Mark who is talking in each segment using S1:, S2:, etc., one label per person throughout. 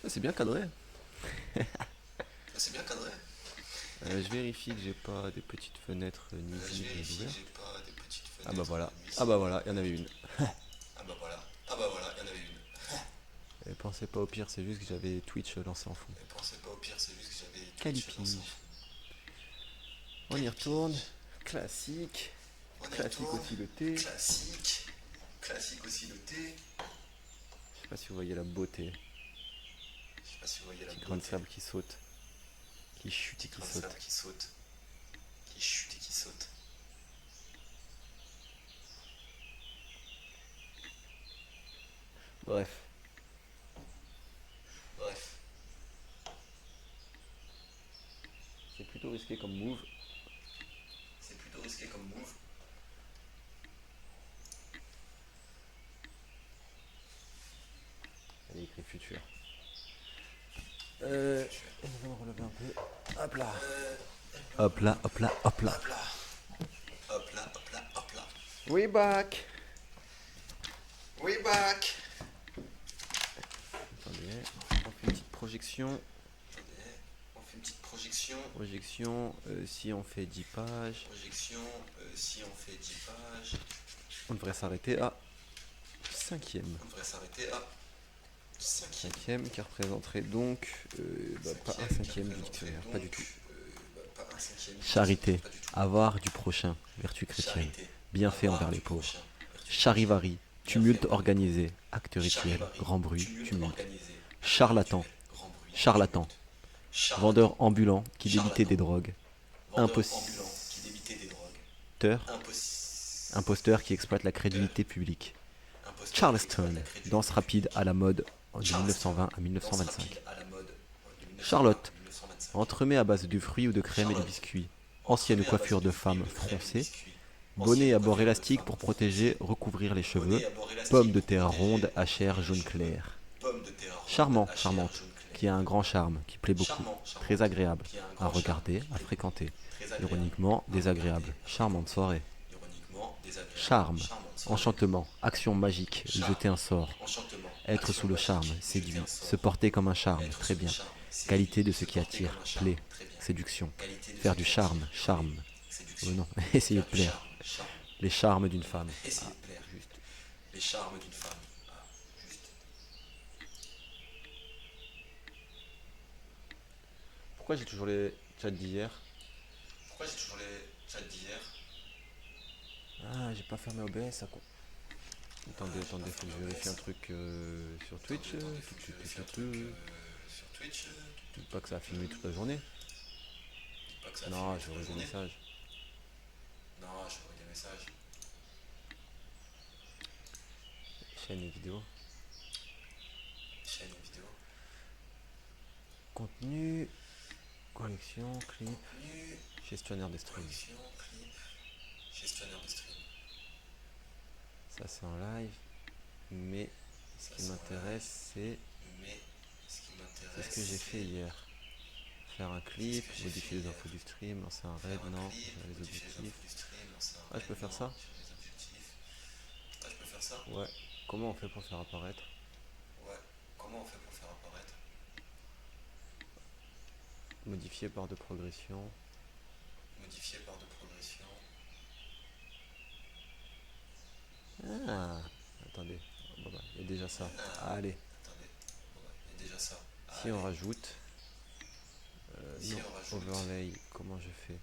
S1: C'est bien cadré.
S2: C'est bien cadré.
S1: Je vérifie que j'ai pas des petites fenêtres
S2: Je
S1: nuisibles
S2: vérifie que j'ai
S1: ouvertes.
S2: pas des petites
S1: Ah bah
S2: fenêtres
S1: voilà. Ah bah
S2: nuisibles
S1: voilà, il y en avait
S2: ouvertes.
S1: une.
S2: Ah bah voilà. Ah bah voilà, il y en avait une.
S1: Et pensez pas au pire, c'est juste que j'avais Twitch lancé en fond.
S2: Et pensez pas au pire, c'est juste que j'avais Twitch lancé en
S1: Calipige.
S2: fond.
S1: On y retourne.
S2: Calipige.
S1: Classique.
S2: On y
S1: Classique
S2: retourne.
S1: aussi le thé.
S2: Classique. Classique aussi le thé.
S1: Je sais pas si vous voyez la beauté.
S2: Je sais pas si vous voyez la
S1: Petit grain de
S2: beauté.
S1: sable qui saute. Qui chute et
S2: Petit
S1: qui
S2: grain de
S1: saute.
S2: sable qui saute. Qui chute et qui saute.
S1: Bref.
S2: Bref.
S1: C'est plutôt risqué comme move.
S2: C'est plutôt risqué comme move.
S1: Elle est écrit futur.
S2: Futur.
S1: On va relever un peu. Hop là.
S2: Euh,
S1: Hop là, hop là, hop là.
S2: hop là. Hop là, hop là, hop là.
S1: We back.
S2: We back.
S1: Attendez, on fait une petite projection.
S2: Attendez, on fait une petite projection.
S1: Projection, si on fait 10 pages,
S2: Projection, si on fait 10 pages,
S1: on devrait s'arrêter à 5ème.
S2: on devrait s'arrêter à 5e.
S1: 5ème qui représenterait donc pas un cinquième du dictionnaire, pas du tout.
S2: Pas un cinquième.
S1: Charité,
S2: Pas du tout.
S1: avare du prochain, vertu chrétienne,
S2: Charité.
S1: bienfait
S2: Avoir
S1: envers
S2: du
S1: les pauvres.
S2: prochain. Vertu
S1: Charivari,
S2: Bienfait
S1: tumulte
S2: envers les
S1: organisé, acte rituel,
S2: Charivari.
S1: grand bruit, tumulte.
S2: organisé.
S1: Charlatan,
S2: Rituel. Grand bruit.
S1: charlatan,
S2: Charlatan.
S1: vendeur ambulant qui
S2: Charlatan.
S1: débitait des drogues,
S2: Vendeur ambulant qui débitait des drogues.
S1: imposteur qui exploite la crédulité publique.
S2: Imposteur qui
S1: Charleston,
S2: exploite la crédulité
S1: danse rapide à la mode de
S2: Charleston,
S1: 1920 à
S2: danse
S1: 1925.
S2: rapide à la mode de 1920
S1: Charlotte,
S2: à 1925.
S1: entremets à base de fruits ou de crème et de
S2: Charlotte,
S1: biscuits. Ancienne
S2: entremets à base
S1: coiffure de
S2: fruits
S1: femme
S2: ou de crème et de
S1: froncée.
S2: biscuits.
S1: Bonnet
S2: Ancienne
S1: à bord
S2: coiffure de
S1: élastique
S2: femme
S1: pour
S2: froncée.
S1: protéger, recouvrir les cheveux.
S2: Bonnet à bord élastique
S1: Pomme de
S2: pour
S1: terre
S2: protéger,
S1: ronde à chair
S2: recouvrir les
S1: jaune
S2: cheveux.
S1: clair.
S2: Pomme de terre ronde
S1: Charmant,
S2: à chair
S1: charmante,
S2: jaune clair.
S1: qui a un grand charme, qui plaît beaucoup.
S2: Charmant, charmante,
S1: Très agréable,
S2: qui a un
S1: à
S2: grand
S1: regarder,
S2: charme,
S1: à fréquenter.
S2: très agréable,
S1: Ironiquement,
S2: à
S1: désagréable.
S2: regarder, à
S1: Charmante soirée.
S2: ironiquement désagréable.
S1: Charme,
S2: Charmante soirée.
S1: enchantement, action magique,
S2: Charme,
S1: jeter un sort.
S2: enchantement,
S1: Être
S2: action
S1: sous le
S2: magique,
S1: charme,
S2: jeter
S1: séduit.
S2: un sort.
S1: Se porter comme un charme,
S2: Être
S1: très
S2: sous le
S1: bien.
S2: charme, séduit.
S1: Qualité de ce
S2: Se
S1: qui
S2: porter
S1: attire,
S2: comme un charme,
S1: plaît,
S2: très bien.
S1: séduction.
S2: Qualité de
S1: Faire
S2: ce
S1: du
S2: qui
S1: charme,
S2: attire,
S1: charme.
S2: plaît, séduction.
S1: Non, essayez de
S2: Faire du
S1: plaire.
S2: charme, charme.
S1: Les charmes d'une femme.
S2: Essayez de plaire.
S1: Juste.
S2: Les charmes d'une femme. Ah, juste.
S1: Pourquoi j'ai toujours les chats d'hier?
S2: Pourquoi j'ai toujours les chats d'hier?
S1: Ah, j'ai pas fermé OBS, ça compte. Attendez, faut que je vérifie un truc sur Twitch.
S2: Attendez, faut que je vérifie un truc sur Twitch.
S1: Pas que ça a filmé toute la journée.
S2: Pas que ça a
S1: Non,
S2: filmé
S1: je
S2: toute la
S1: regarde des
S2: journée.
S1: messages.
S2: Non, je vois des messages.
S1: Chaîne et vidéo.
S2: Chaîne et vidéo.
S1: Contenu. Collection, clip.
S2: Contenu.
S1: Gestionnaire des streams.
S2: Collection, clip. Gestionnaire de stream.
S1: Ça c'est en live. Mais ce
S2: Ça,
S1: qui
S2: c'est en
S1: m'intéresse, c'est
S2: Mais ce qui
S1: ce
S2: m'intéresse,
S1: que j'ai fait hier. Faire un clip,
S2: que j'ai
S1: modifier
S2: fait
S1: les
S2: hier.
S1: infos du stream, lancer un raid,
S2: Faire un
S1: non,
S2: clip,
S1: gérer les
S2: modifier les
S1: objectifs.
S2: infos du stream, lancer un
S1: Ah, je peux faire
S2: raid,
S1: ça?
S2: non, sur les objectifs. Ah, je peux faire ça?
S1: Ouais. Comment on fait pour faire apparaître?
S2: Ouais. Comment on fait pour faire apparaître?
S1: Modifier barre de progression.
S2: Modifier barre de progression.
S1: Ah, attendez. Bon, bah, il y a déjà ça.
S2: Ah,
S1: Allez,
S2: attendez. Bon, ouais, il y a déjà ça.
S1: si on rajoute.
S2: Si
S1: Non,
S2: on rajoute.
S1: overlay, comment je fais?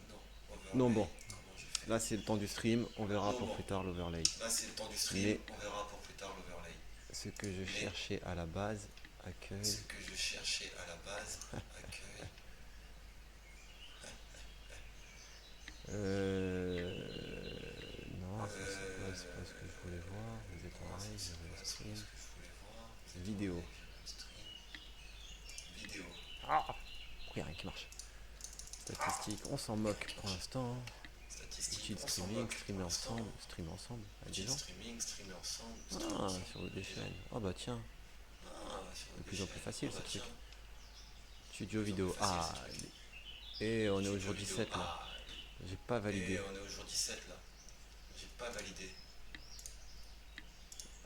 S2: Non, overlay.
S1: Non, bon.
S2: Comment je fais?
S1: Là, c'est le temps du stream. On verra
S2: Non,
S1: pour
S2: bon.
S1: plus tard l'overlay.
S2: Là, c'est le temps du stream.
S1: Mais-
S2: On verra pour plus tard l'overlay.
S1: Ce que je cherchais à la base, accueil.
S2: Ce que je cherchais à la base, accueil.
S1: Non, ça, c'est pas ce que je voulais voir. Vous êtes en live,
S2: C'est
S1: j'avais le
S2: pas ce que
S1: stream.
S2: je voulais voir.
S1: Vidéo.
S2: Stream. Vidéo.
S1: Ah, il n'y a rien qui marche. Statistiques, on s'en moque pour l'instant.
S2: Statistiques.
S1: Outils de
S2: On s'en
S1: streaming,
S2: moque
S1: streamer
S2: pour l'instant.
S1: ensemble, streamer ensemble avec
S2: Outils
S1: des
S2: de
S1: gens.
S2: streaming, streamer ensemble.
S1: Ah, sur des chaînes. Ah bah tiens, de plus en plus facile ce truc. Studio vidéo. Ah, et on est au jour 17 là. J'ai pas validé.
S2: Et on est au jour 17 là. J'ai pas validé.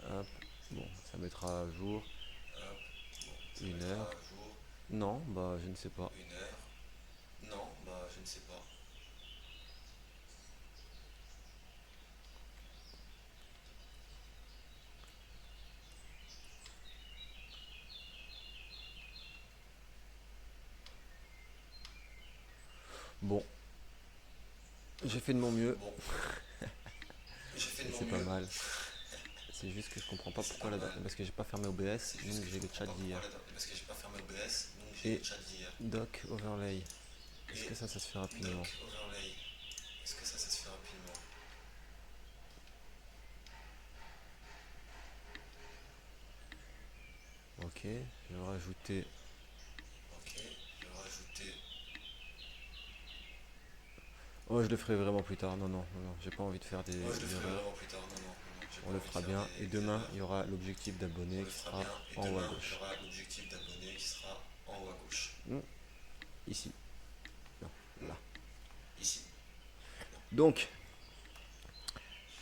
S1: Hop, bon, ça mettra à jour.
S2: Hop. Bon, Ça
S1: Une
S2: mettra
S1: heure.
S2: à jour.
S1: Non, bah je ne sais pas.
S2: Une heure. Non, bah je ne sais pas.
S1: Bon, j'ai fait de mon mieux,
S2: Bon, j'ai fait
S1: et
S2: de mon
S1: c'est pas
S2: mieux.
S1: mal. C'est juste que je comprends pas
S2: C'est
S1: pourquoi
S2: pas
S1: là-dedans.
S2: mal.
S1: Parce que j'ai pas fermé OBS,
S2: C'est juste
S1: donc
S2: que je
S1: j'ai le
S2: comprends
S1: chat
S2: pas
S1: d'hier.
S2: pourquoi là-dedans. Parce que j'ai pas fermé OBS, donc j'ai
S1: Et
S2: le chat d'hier.
S1: doc overlay. Est-ce
S2: Et
S1: que ça se fait rapidement?
S2: doc overlay. Est-ce que ça se fait rapidement?
S1: Ok, je vais rajouter.
S2: Ok, je vais rajouter.
S1: Oh, je le ferai vraiment plus tard. Non, non, non, non, j'ai pas envie de faire des
S2: Moi je le ferai
S1: erreurs.
S2: vraiment plus tard. Non, non, non, j'ai
S1: On
S2: pas
S1: le
S2: envie de
S1: fera
S2: faire
S1: bien. Et
S2: des
S1: demain,
S2: erreurs.
S1: il y aura l'objectif
S2: On
S1: d'abonnés
S2: le
S1: qui
S2: fera
S1: sera
S2: bien. Et
S1: en haut à
S2: demain, il y
S1: gauche.
S2: aura l'objectif d'abonnés qui sera en haut à gauche.
S1: Hmm, ici. Non, là.
S2: Ici.
S1: Donc,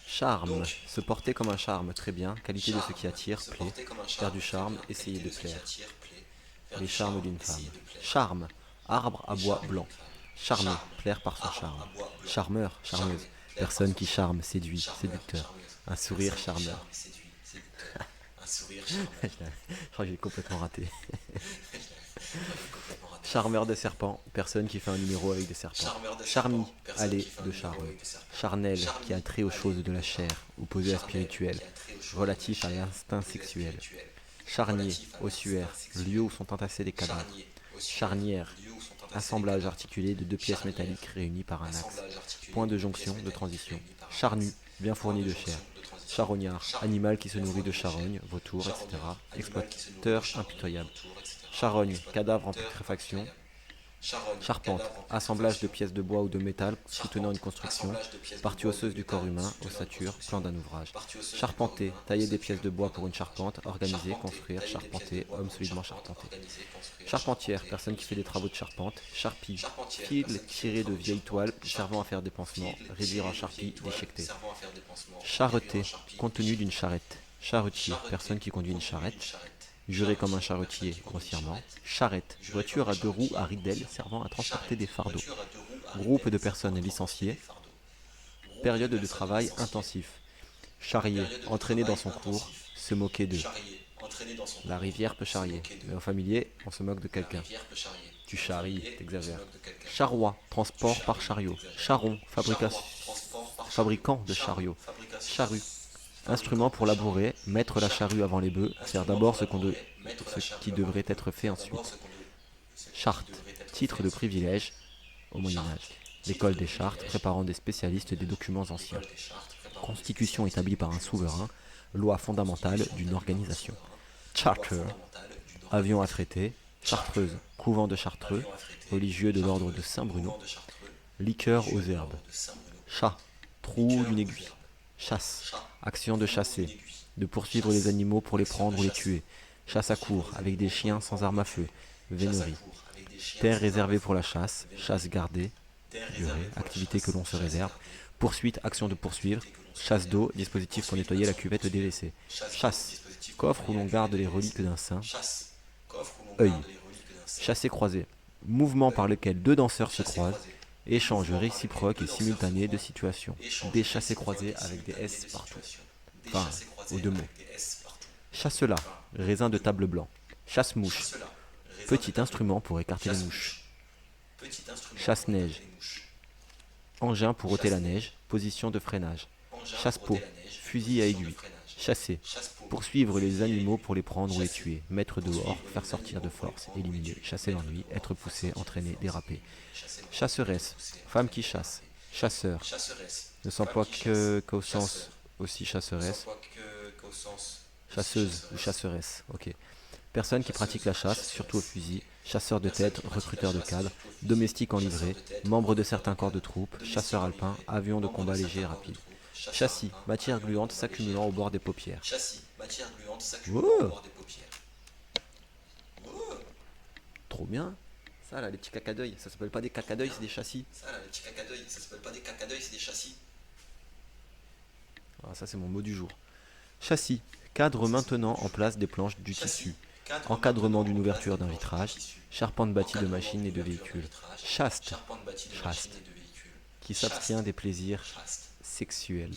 S1: charme.
S2: Donc,
S1: Se porter comme un charme, très bien. Qualité de ce
S2: charme.
S1: qui attire,
S2: Se
S1: plaît.
S2: porter comme un
S1: Faire
S2: charme,
S1: du
S2: très
S1: charme,
S2: bien.
S1: essayer
S2: Qualité
S1: de
S2: de ce qui
S1: plaire.
S2: attire, plaît. Faire
S1: Les
S2: du
S1: charmes
S2: charme,
S1: d'une femme.
S2: essayer de plaire.
S1: Charme. Arbre à
S2: Les
S1: bois
S2: charmes
S1: blanc.
S2: d'une femme.
S1: Charmer.
S2: Charme.
S1: Plaire par son
S2: Arbre
S1: charme.
S2: à bois blanc.
S1: Charmeur, charmeuse.
S2: Charmer. Plaire par
S1: Personne
S2: son
S1: qui
S2: charme.
S1: charme, séduit,
S2: Charmeur,
S1: séducteur.
S2: charmeuse.
S1: Un sourire
S2: Personne qui
S1: charmeur.
S2: charme, séduit, séducteur. Un sourire charmeur.
S1: Je crois que j'ai complètement raté.
S2: J'avais complètement raté.
S1: Charmeur de serpent. Personne qui fait un numéro avec des serpents.
S2: Charmeur de
S1: Charmie.
S2: serpent. Personne
S1: Aller
S2: qui fait un
S1: de
S2: numéro
S1: charme.
S2: avec des serpents.
S1: Charnel.
S2: Charmie,
S1: Qui a trait aux
S2: aller
S1: choses de la
S2: de
S1: chair.
S2: charme.
S1: Opposé à
S2: Charnel,
S1: spirituel.
S2: qui a trait aux choses
S1: Relatif
S2: de
S1: à
S2: la chair,
S1: l'instinct
S2: opposé à
S1: sexuel.
S2: spirituel.
S1: Charnier.
S2: Relatif à
S1: Ossuaire.
S2: l'instinct sexuel.
S1: Lieu où sont entassés des cadavres.
S2: Charnier, ossuaire,
S1: Charnière.
S2: lieu où sont entassés
S1: Assemblage
S2: les cadavres.
S1: articulé de deux pièces
S2: Charnière.
S1: métalliques réunies par un axe.
S2: Assemblage articulé
S1: Point de
S2: de pièces
S1: jonction, de
S2: métalliques
S1: transition.
S2: réunies par un
S1: Charnu,
S2: axe.
S1: bien
S2: Point
S1: fourni
S2: de
S1: de
S2: jonction,
S1: chair.
S2: de transition.
S1: Charognard,
S2: Charnu,
S1: animal qui se
S2: bien
S1: nourrit
S2: fourni
S1: de charogne,
S2: chair.
S1: vautour, etc.
S2: Charognard, animal qui se nourrit de
S1: Exploiteur
S2: charogne,
S1: impitoyable.
S2: vautour, etc.
S1: Charogne, cadavre en
S2: Exploiteur
S1: putréfaction.
S2: impitoyable. Charogne,
S1: Charpente,
S2: cadavre en
S1: assemblage de
S2: putréfaction.
S1: pièces de bois ou de métal soutenant une
S2: Charpente,
S1: construction.
S2: assemblage de pièces de
S1: Partie
S2: bois ou de
S1: osseuse du corps
S2: métal
S1: humain,
S2: soutenant une
S1: ossature,
S2: construction.
S1: plan d'un ouvrage.
S2: Partie osseuse du corps
S1: Charpenter,
S2: humain,
S1: tailler des
S2: ossature,
S1: pièces de
S2: plan
S1: bois
S2: d'un
S1: pour une
S2: ouvrage.
S1: charpente, organiser,
S2: Charpenter,
S1: construire,
S2: tailler des pièces de
S1: charpenter,
S2: bois
S1: homme
S2: pour une
S1: solidement
S2: charpente,
S1: charpenté.
S2: organiser, construire,
S1: Charpentière,
S2: charpenter,
S1: personne qui fait des travaux de charpente. Charpie,
S2: Charpentière,
S1: fil
S2: personne qui fait
S1: tiré
S2: des
S1: de
S2: travaux de
S1: vieilles toiles
S2: charpente.
S1: servant à faire des pansements,
S2: Fil
S1: réduire en
S2: tiré de
S1: charpie,
S2: vieilles toiles
S1: déchiqueter.
S2: servant à faire des pansements, réduire
S1: Charreter,
S2: en charpie,
S1: contenu
S2: déchiqueter.
S1: d'une charrette. Charretier,
S2: Charreter,
S1: personne qui conduit une
S2: contenu
S1: charrette.
S2: d'une charrette.
S1: Jurer comme un
S2: Charretier, personne
S1: charretier,
S2: qui conduit une
S1: grossièrement.
S2: charrette.
S1: Charrette,
S2: Jurer
S1: voiture
S2: comme
S1: à
S2: un
S1: deux roues à
S2: charretier,
S1: ridelles
S2: grossièrement.
S1: servant à transporter
S2: Charrette,
S1: des fardeaux.
S2: voiture à deux roues à
S1: Groupe
S2: ridelles
S1: de
S2: servant
S1: personnes
S2: à transporter
S1: licenciées.
S2: des fardeaux. Groupe
S1: Période de
S2: personnes
S1: travail
S2: licenciées.
S1: intensif. Charrier,
S2: Période de
S1: entraîner dans
S2: travail
S1: son cours,
S2: intensif.
S1: se moquer d'eux.
S2: Charrier, entraîner dans son
S1: La
S2: cours,
S1: rivière peut
S2: se
S1: charrier,
S2: moquer d'eux.
S1: mais au familier, on se moque de
S2: La
S1: quelqu'un.
S2: rivière peut charrier.
S1: Tu
S2: Au
S1: charries,
S2: familier, on se
S1: t'exagères.
S2: moque de quelqu'un.
S1: Charroi, transport
S2: Tu
S1: par
S2: charries,
S1: chariot.
S2: t'exagères.
S1: Charron,
S2: Charroi, transport par chariot.
S1: fabricant de
S2: Charron,
S1: chariots.
S2: fabrication-
S1: Charrue,
S2: fabricant
S1: instrument
S2: de
S1: pour
S2: chariot.
S1: labourer, mettre la
S2: Charrue.
S1: charrue avant les bœufs, faire
S2: Instrument
S1: d'abord
S2: pour
S1: ce
S2: labourer, mettre la charrue
S1: qui
S2: avant
S1: devrait
S2: les bœufs,
S1: être fait
S2: faire
S1: ensuite.
S2: d'abord ce qui
S1: Charte,
S2: devrait être
S1: titre
S2: fait
S1: de
S2: ensuite.
S1: privilège au Moyen
S2: Charte,
S1: Âge.
S2: titre
S1: L'école
S2: de
S1: des chartes
S2: privilège.
S1: préparant des spécialistes des documents anciens.
S2: L'école des chartes préparant
S1: Constitution
S2: des
S1: établie par un
S2: documents
S1: souverain,
S2: anciens.
S1: loi fondamentale
S2: Constitution
S1: d'une
S2: établie par un
S1: organisation.
S2: souverain. Loi
S1: Charter,
S2: fondamentale d'une
S1: avion à
S2: organisation.
S1: traiter, chartreuse, couvent de Chartreux,
S2: Avion à traiter.
S1: religieux de l'ordre de
S2: Chartreuse,
S1: Saint-Bruno,
S2: couvent de Chartreux.
S1: liqueur aux
S2: Religieux de
S1: herbes,
S2: l'ordre de Saint-Bruno.
S1: chat, trou
S2: Liqueur
S1: d'une
S2: aux
S1: aiguille,
S2: herbes.
S1: chasse,
S2: Chat,
S1: action de
S2: trou
S1: chasser,
S2: d'une aiguille.
S1: de poursuivre
S2: Chasse,
S1: les animaux pour les
S2: action
S1: prendre
S2: de
S1: ou les
S2: chasser.
S1: tuer, chasse à
S2: Poursuivre
S1: court
S2: les
S1: avec des
S2: animaux
S1: chiens
S2: pour les
S1: sans
S2: prendre
S1: armes
S2: ou
S1: à
S2: les
S1: feu,
S2: tuer. Chasse à
S1: vénerie,
S2: court avec des chiens
S1: terre
S2: sans
S1: réservée
S2: armes à
S1: pour la
S2: feu.
S1: chasse,
S2: Vénerie.
S1: chasse gardée,
S2: Terre
S1: durée,
S2: réservée pour la
S1: activité
S2: chasse,
S1: que l'on se
S2: chasse
S1: réserve,
S2: gardée.
S1: poursuite, action de poursuivre, chasse d'eau, dispositif pour nettoyer la cuvette délaissée, chasse, coffre où l'on garde les reliques d'un saint,
S2: Chasse, coffre où l'on
S1: œil,
S2: garde les reliques d'un saint.
S1: chassé croisé, mouvement par lequel deux danseurs se
S2: Chassé
S1: croisent,
S2: croisé.
S1: échange
S2: Mouvement par
S1: réciproque
S2: lequel
S1: et
S2: deux
S1: simultané de
S2: danseurs se
S1: situations,
S2: Échange
S1: des chassés
S2: réciproque
S1: croisés
S2: et
S1: avec des
S2: simultané
S1: S
S2: de
S1: partout,
S2: situations. Des
S1: Enfin,
S2: chassés croisés
S1: aux deux mots.
S2: avec des S partout.
S1: chasse-là, raisin de table blanc, chasse-mouche,
S2: Chasse-là, raisin
S1: petit
S2: de table.
S1: instrument pour écarter les
S2: Chasse-mouche.
S1: mouches,
S2: Petit instrument
S1: Chasse-neige.
S2: pour écarter les mouches.
S1: engin pour ôter la
S2: Chasse-neige.
S1: neige, position de freinage,
S2: Engin
S1: chasse-peau,
S2: pour ôter la neige,
S1: fusil à
S2: position de
S1: aiguille,
S2: freinage.
S1: chasser,
S2: Chasse-peau,
S1: poursuivre les
S2: fusil à
S1: animaux
S2: aiguille.
S1: pour les prendre ou les
S2: Chasser.
S1: tuer, mettre dehors,
S2: Poursuivre
S1: faire
S2: les
S1: sortir de
S2: animaux pour les
S1: force,
S2: prendre ou les
S1: éliminer,
S2: tuer.
S1: chasser
S2: Mettre
S1: l'ennui,
S2: dehors,
S1: être
S2: faire
S1: poussé,
S2: sortir de
S1: entraîner,
S2: force,
S1: déraper,
S2: éliminer, chasser l'ennui,
S1: chasseresse,
S2: être poussé,
S1: femme
S2: entraîner,
S1: qui chasse,
S2: déraper.
S1: chasseur,
S2: Chasseresse,
S1: ne
S2: femme
S1: s'emploie
S2: qui
S1: qu'au
S2: chasse.
S1: sens
S2: Chasseur.
S1: aussi
S2: Ne
S1: chasseresse,
S2: s'emploie qu'au sens aussi
S1: chasseuse ou chasseresse, ok. Personne qui pratique la chasse, surtout au fusil, chasseur de
S2: Personne
S1: tête,
S2: qui pratique
S1: recruteur
S2: la
S1: de
S2: chasse,
S1: cadre,
S2: surtout au fusil.
S1: domestique en
S2: Chasseur
S1: livrée,
S2: de tête,
S1: membre de
S2: recruteur
S1: certains
S2: de
S1: corps de
S2: cadre,
S1: troupes,
S2: domestique
S1: chasseur
S2: en
S1: alpin,
S2: livrée,
S1: avion de
S2: membre
S1: combat
S2: certains
S1: léger
S2: corps de
S1: rapide.
S2: troupes, chasseur
S1: Châssis,
S2: alpin,
S1: matière
S2: avion de
S1: gluante
S2: combat
S1: s'accumulant
S2: léger
S1: au bord des paupières.
S2: Châssis, matière gluante s'accumulant
S1: Oh.
S2: au bord des paupières. Oh.
S1: Trop bien. Ça là, les petits caca d'œil, ça s'appelle pas des caca d'œil, c'est des châssis.
S2: Ça là, les petits caca d'œil, ça s'appelle pas des caca d'œil, c'est des châssis.
S1: Ah, ça c'est mon mot du jour. Châssis, cadre maintenant en place des planches du
S2: Châssis,
S1: tissu. encadrement d'une ouverture d'un vitrage, charpente bâtie de machines et de véhicules, chaste, qui s'abstient des plaisirs sexuels,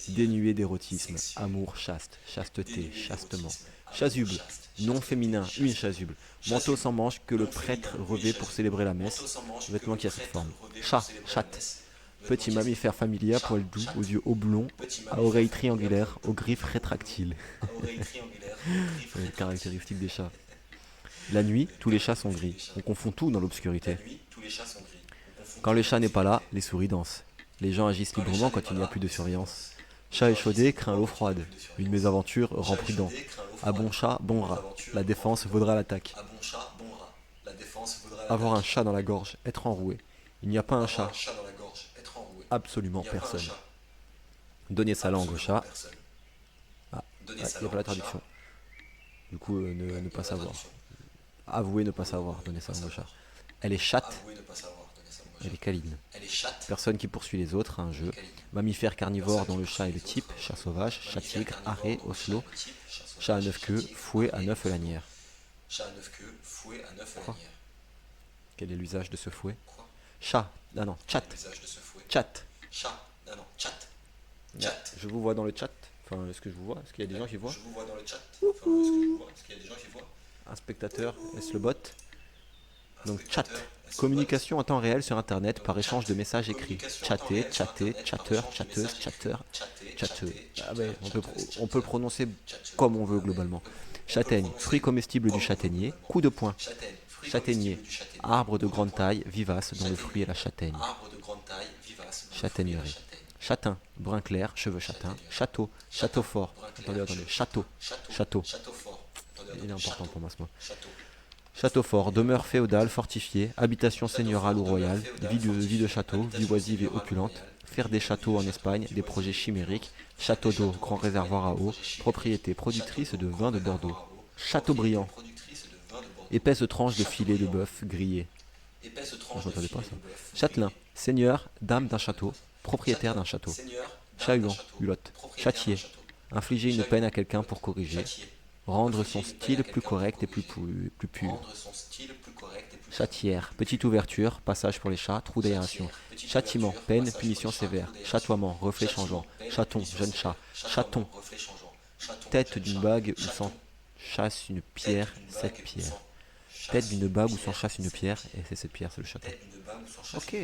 S1: dénué d'érotisme, amour chaste, chasteté, chastement, chasuble, nom féminin, une chasuble, manteau sans manches que le prêtre revêt pour célébrer la messe, vêtement qui a cette forme, chat, chatte, petit mammifère familier à poil doux, aux yeux oblongs, à oreilles triangulaires, aux griffes rétractiles. Caractéristique des chats. La nuit, tous les chats sont gris. On confond tout dans l'obscurité. Quand le chat n'est pas là, les souris dansent. Les gens agissent librement quand il n'y a plus de surveillance. Chat échaudé craint l'eau froide. Une mésaventure rend prudent. À bon chat, bon rat. La défense vaudra l'attaque. Avoir un chat dans la gorge, être enroué. Il n'y a pas un chat. Absolument personne. Donner sa langue au chat. Ah, il n'y a pas la traduction. Du coup, ne pas savoir. Avouer ne pas savoir, donner sa langue au chat. Elle est chatte. Elle est câline. Personne qui poursuit les autres, un jeu. Mammifère carnivore dont le chat est le type. Chat sauvage, chat tigre, arrêt, oslo. Chat à 9 queues, fouet à 9 lanières. Quoi ? Quel est l'usage de ce fouet ? Chat. Ah non, chat. Chat. Je vous vois dans le chat. Enfin, est-ce que je vous vois ? Est-ce qu'il y a des gens qui voient ? Un spectateur, est-ce le bot ? Donc chat. Communication en temps réel sur internet par échange de messages écrits. Chatter, chatter, chatter, chatteuse, chatter, chatteux. Ah ouais, on peut le prononcer comme on veut globalement. Châtaigne, fruit comestible du châtaignier, coup de poing. Châtaignier, arbre de grande taille, vivace, dont le fruit est la châtaigne. Châtaignerie. Châtain, brun clair, cheveux châtains. Château, château fort. Attendez, château, château. Il est important pour moi ce mot. Château fort, demeure féodale, fortifiée, habitation seigneurale ou royale, vie de château, vie oisive et opulente, faire des châteaux en Espagne, des projets chimériques, château d'eau, grand réservoir à eau, propriété productrice de vin de Bordeaux. Châteaubriand, épaisse tranche de filet de bœuf grillé. Je n'entendais pas ça. Châtelain, seigneur, dame d'un château, propriétaire d'un château. Chat-huant, hulotte. Châtier, infliger une peine à quelqu'un pour corriger. Rendre son style plus correct et plus pur. Châtière, petite ouverture, passage pour les chats, trou d'aération. Châtiment, peine, punition sévère. Chatoiement, reflet changeant. Chaton, jeune chat. Chaton, tête d'une bague où s'enchasse une pierre, cette pierre. Tête d'une bague où s'enchasse une pierre, et c'est cette pierre, c'est le chaton. Ok.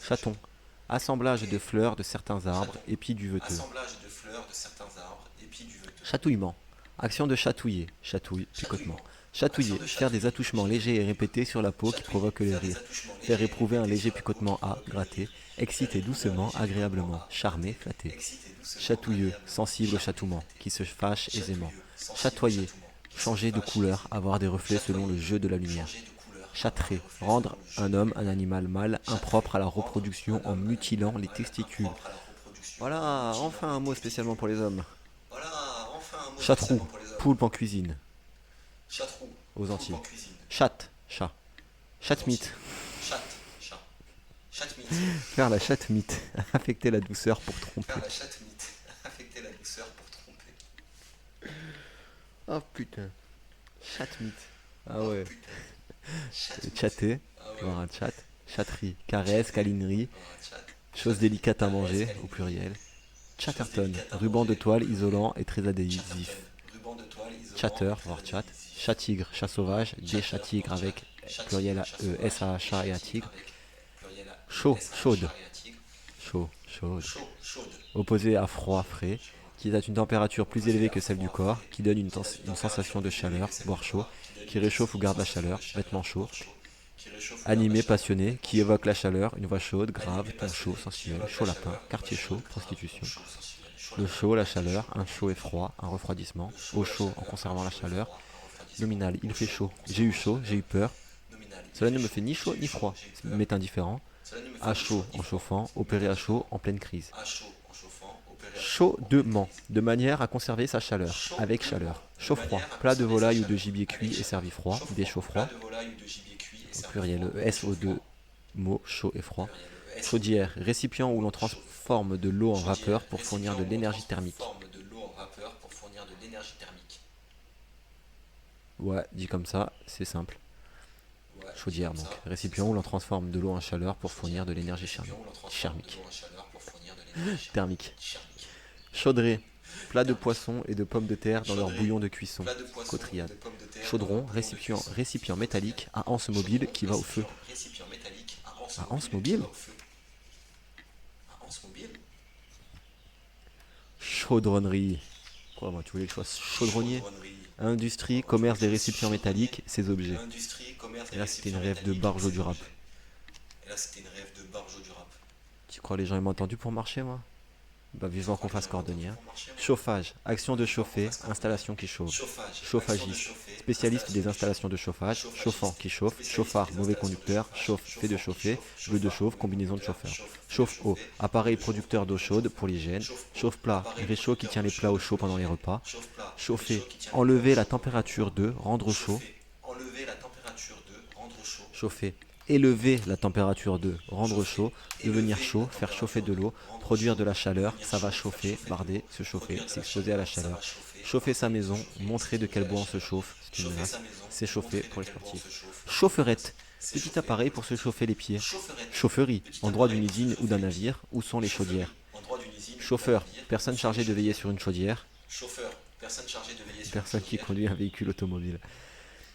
S1: Chaton, assemblage de fleurs de certains arbres, épis duveteux. Chatouillement. Action de chatouiller, chatouille, picotement. Chatouiller, faire des attouchements légers et répétés sur la peau qui provoquent le rire. Faire éprouver un léger picotement à, gratter. Exciter doucement, agréablement. Charmer, flatter. Chatouilleux, sensible au chatouillement, qui se fâche aisément. Chatoyer, changer de couleur, avoir des reflets selon le jeu de la lumière. Châtrer, rendre un homme, un animal mâle, impropre à la reproduction en mutilant les testicules. Voilà, enfin un mot spécialement pour les hommes. Chatrou, poulpe en cuisine. Aux Antilles. Chatte, chat. Chatmite. Faire la chatmite. Affecter la douceur pour tromper. Oh putain. Chatmite. Ah ouais. Chatter, voir un chat. Chatterie, caresse, câlinerie. Chose délicate à manger, au pluriel. Chatterton, ruban de toile isolant et très adhésif. Chatter, voir chat. Chat-tigre, chat sauvage, des chats-tigres avec pluriel S-A-H-A et un tigre. Chaud, chaude. Chaud, chaude. Opposé à froid, frais, qui est à une température plus élevée que celle du corps, qui donne une sensation de chaleur, boire chaud, qui réchauffe ou garde la chaleur, vêtements chauds. Animé, passionné, qui évoque la chaleur, une voix chaude, grave, ton chaud, sensuel, chaud lapin, quartier chaud, prostitution. Le chaud, la chaleur, un chaud et froid, un refroidissement. Au chaud en conservant la chaleur. Nominal, il fait chaud, j'ai eu peur. Cela ne me fait ni chaud ni froid, m'est indifférent. À chaud en chauffant, opérer à chaud en pleine crise. Chaudement, de manière à conserver sa chaleur, avec chaleur. Chaud-froid, plat de volaille ou de gibier cuit et servi froid, des chauds froids. Au pluriel, SO2, mots chaud et froid. Chaudière, récipient où l'on transforme de l'eau en vapeur pour fournir de l'énergie thermique. Ouais, dit comme ça, c'est simple.
S2: Ouais, dit
S1: Chaudière
S2: comme
S1: donc.
S2: ça, c'est
S1: Récipient où
S2: simple.
S1: l'on transforme de l'eau en chaleur pour
S2: Chaudière.
S1: fournir de l'énergie
S2: Récipient où l'on transforme de
S1: thermique.
S2: l'eau en chaleur pour fournir de l'énergie
S1: Thermique.
S2: thermique.
S1: Chaudrée. Plat de
S2: Thermique.
S1: poisson et de pommes de terre dans leur
S2: Chaudrée.
S1: bouillon de cuisson.
S2: Plat de poisson et
S1: Cotrillade.
S2: de pommes de terre dans leur
S1: Chaudron,
S2: bouillon de cuisson.
S1: récipient métallique
S2: Cotrillade.
S1: à anse mobile
S2: Chaudron,
S1: qui va au feu.
S2: récipient métallique à anse
S1: À anse
S2: mobile qui
S1: mobile?
S2: va au feu. À anse mobile?
S1: Chaudronnerie. Quoi, moi, tu voulais que je sois chaudronnier?
S2: Chaudronnerie.
S1: Industrie,
S2: Moi, tu voulais
S1: commerce
S2: que
S1: des
S2: je sois
S1: récipients
S2: chaudronnier.
S1: métalliques, ces objets.
S2: Industrie, commerce
S1: Et
S2: des
S1: là, c'était une
S2: récipients
S1: rêve de
S2: métalliques,
S1: barjo
S2: ces
S1: du rap.
S2: objets. Et là, c'était une rêve de barjo du rap.
S1: Tu crois les gens ils m'ont entendu pour marcher, moi? Bah,
S2: Tu
S1: vivement
S2: crois
S1: qu'on
S2: que les
S1: fasse
S2: gens m'ont entendu
S1: cordonnier.
S2: pour marcher, moi?
S1: Chauffage, action de
S2: Vivement qu'on
S1: chauffer,
S2: fasse cordonnier.
S1: installation qui chauffe.
S2: Chauffage, action de
S1: Chauffagiste,
S2: chauffer,
S1: spécialiste
S2: installation
S1: des
S2: qui chauffe.
S1: installations de chauffage, chauffant
S2: Chauffagiste,
S1: qui chauffe,
S2: spécialiste
S1: chauffard,
S2: des
S1: mauvais
S2: installations de
S1: conducteur,
S2: chauffage,
S1: chauffe, fait de
S2: chauffant qui
S1: chauffer,
S2: chauffe,
S1: veut de
S2: chauffard,
S1: chauffe,
S2: mauvais
S1: combinaison de
S2: conducteur,
S1: chauffeur.
S2: chauffe, fait de
S1: Chauffe-eau,
S2: chauffer, veut
S1: appareil
S2: de chauffe,
S1: producteur d'eau
S2: combinaison de
S1: chaude
S2: chauffeur.
S1: pour l'hygiène.
S2: Chauffe-eau,
S1: Chauffe-plat,
S2: appareil
S1: réchaud qui
S2: producteur
S1: tient
S2: d'eau
S1: les plats au
S2: chaude
S1: chaud
S2: pour
S1: pendant les
S2: l'hygiène.
S1: repas.
S2: Chauffe-plat,
S1: Chauffer,
S2: réchaud qui tient les plats au
S1: enlever la
S2: chaud pendant les
S1: température
S2: repas.
S1: de, rendre chaud.
S2: Chauffer, enlever la température de, rendre chaud.
S1: Chauffer, élever la température de, rendre
S2: Chauffer,
S1: chaud, devenir
S2: élever la
S1: chaud, faire chauffer
S2: température
S1: de
S2: de,
S1: l'eau,
S2: rendre
S1: produire
S2: chaud,
S1: de la chaleur,
S2: devenir
S1: ça va
S2: chaud, faire
S1: chauffer,
S2: chauffer de
S1: barder,
S2: l'eau,
S1: se chauffer,
S2: produire de la
S1: s'exposer à la
S2: chaleur, ça
S1: chaleur.
S2: va chauffer,
S1: Chauffer sa
S2: barder, se
S1: maison,
S2: chauffer,
S1: montrer de
S2: s'exposer
S1: quel
S2: à la
S1: bois on se
S2: chaleur.
S1: chauffe, c'est une
S2: Chauffer
S1: menace.
S2: sa maison,
S1: S'échauffer
S2: montrer de
S1: pour les
S2: quel bois on
S1: sportifs.
S2: se chauffe, c'est une menace.
S1: Chaufferette, petit
S2: S'échauffer
S1: appareil
S2: pour
S1: pour
S2: les
S1: se chauffer
S2: sportifs.
S1: les pieds.
S2: Chaufferette,
S1: Chaufferie,
S2: petit
S1: endroit
S2: appareil
S1: d'une
S2: pour se
S1: usine ou
S2: chauffer
S1: d'un
S2: les pieds.
S1: navire, où sont les chaudières.
S2: Chaufferie, endroit d'une usine ou d'un
S1: Chauffeur,
S2: navire, où
S1: personne
S2: sont les
S1: chargée de veiller
S2: chaudières.
S1: sur une chaudière.
S2: Chauffeur, personne chargée de veiller sur une
S1: Personne qui
S2: chaudière.
S1: conduit un véhicule automobile.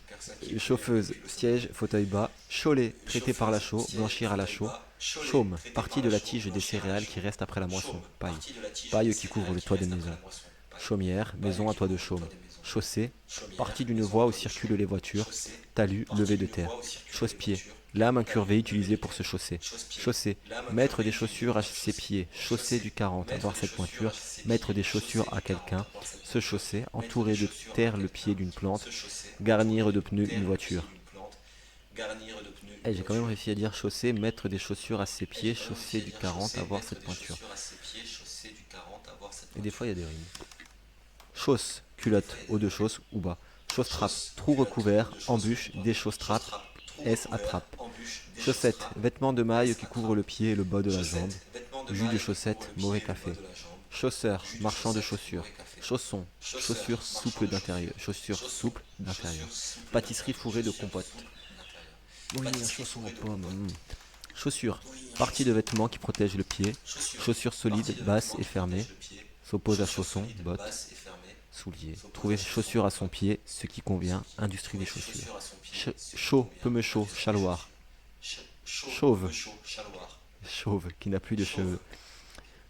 S2: Personne qui conduit un
S1: Chauffeuse,
S2: véhicule
S1: siège,
S2: automobile.
S1: fauteuil bas. Cholet, traité par la
S2: Chauffeuse,
S1: chaux,
S2: siège,
S1: blanchir à la
S2: fauteuil
S1: chaux.
S2: bas. Cholet,
S1: Chaume,
S2: traité
S1: partie
S2: par
S1: de
S2: la
S1: la
S2: chaux,
S1: tige des
S2: blanchir à la
S1: céréales
S2: chaux.
S1: qui reste après la moisson.
S2: Chaume,
S1: Paille.
S2: partie de la tige
S1: Paille
S2: des
S1: qui couvre
S2: céréales
S1: le
S2: qui
S1: toit des
S2: reste après
S1: maisons.
S2: la moisson. Paille.
S1: Chaumière,
S2: Paille
S1: maison à
S2: qui
S1: toit de
S2: couvre le
S1: chaume.
S2: toit des maisons.
S1: Chaussée,
S2: Chaumière,
S1: partie d'une
S2: maison à
S1: voie où
S2: toit de
S1: circulent
S2: chaume.
S1: les voitures.
S2: Chaussée,
S1: Talus,
S2: partie
S1: levé de
S2: d'une
S1: terre.
S2: voie où circulent les
S1: Chausse-pied,
S2: voitures.
S1: lame
S2: Talus,
S1: incurvée
S2: levé
S1: utilisée
S2: de
S1: pour se
S2: terre.
S1: chausser.
S2: Chausse-pied,
S1: Chaussée,
S2: lame
S1: mettre
S2: incurvée
S1: des
S2: utilisée
S1: chaussures à
S2: pour se
S1: ses
S2: chausser.
S1: pieds. Chaussée du 40,
S2: Mettre
S1: avoir
S2: des
S1: cette
S2: chaussures à
S1: pointure.
S2: ses
S1: Mettre
S2: pieds.
S1: des chaussures
S2: Chaussée
S1: à
S2: du 40,
S1: quelqu'un.
S2: avoir cette
S1: Se
S2: pointure.
S1: chausser,
S2: Mettre
S1: entourer
S2: des
S1: de
S2: chaussures à
S1: terre le
S2: quelqu'un.
S1: pied d'une plante.
S2: Se chausser,
S1: Garnir
S2: entourer
S1: de
S2: de
S1: pneus
S2: terre
S1: une
S2: le
S1: voiture.
S2: pied d'une plante. Garnir de pneus
S1: Eh,
S2: une
S1: j'ai quand même
S2: voiture.
S1: réussi à dire chaussée, mettre des chaussures à ses
S2: Et
S1: pieds,
S2: j'ai quand même réussi
S1: chaussée
S2: à
S1: du
S2: dire
S1: 40,
S2: chaussée,
S1: avoir
S2: mettre
S1: cette
S2: des
S1: pointure.
S2: chaussures à ses pieds, chaussée du 40, avoir cette
S1: Et des fois, il y a
S2: pointure.
S1: des rimes. Chausse, culotte, haut de chausse ou bas. Chausse-trappe,
S2: Chausse,
S1: trou
S2: culotte,
S1: recouvert,
S2: haut de chausse
S1: embûche,
S2: ou bas.
S1: des chausses-trappes,
S2: Chausse-trappe, trou
S1: S
S2: recouvert,
S1: attrape.
S2: embûche, des
S1: Chaussettes,
S2: chausses-trappes.
S1: vêtements de maille
S2: S
S1: qui
S2: attrape.
S1: couvrent le pied et le bas de la jambe.
S2: Chaussettes, vêtements de
S1: Jus de
S2: maille qui
S1: chaussette,
S2: couvrent le
S1: mauvais
S2: pied et le bas
S1: café.
S2: de la jambe.
S1: Chausseur,
S2: Jus de
S1: marchand de
S2: chaussette,
S1: chaussures.
S2: mauvais café.
S1: Chaussons,
S2: Chausseur,
S1: chaussures
S2: marchand
S1: souples
S2: de
S1: d'intérieur.
S2: chaussures.
S1: Chaussures
S2: Chaussons,
S1: souples d'intérieur.
S2: chaussures souples
S1: Pâtisserie
S2: d'intérieur.
S1: fourrée de
S2: Chaussures
S1: compote.
S2: souples d'intérieur.
S1: Oui, un
S2: Pâtisserie
S1: chausson aux
S2: fourrée de
S1: pommes.
S2: compote.
S1: Chaussures,
S2: Oui, un
S1: partie de
S2: chausson.
S1: vêtements qui protègent le pied.
S2: Chaussures,
S1: Chaussures solides,
S2: partie de
S1: basses
S2: vêtements
S1: et
S2: qui
S1: fermées.
S2: protègent le pied.
S1: S'oppose à
S2: Chaussures
S1: chaussons,
S2: solides,
S1: bottes,
S2: basses et fermées.
S1: souliers.
S2: S'oppose
S1: Trouver
S2: à
S1: ses
S2: chaussons,
S1: chaussures à son
S2: bottes.
S1: pied, ce qui convient. Industrie des
S2: Trouver ses
S1: chaussures.
S2: chaussures à son pied, ce qui
S1: Chaud,
S2: convient.
S1: peu me chaud,
S2: Industrie des
S1: chaloir.
S2: chaussures. Chaud,
S1: Chauve,
S2: peu chaud, chaloir.
S1: chauve, qui n'a plus de
S2: Chauve.
S1: cheveux.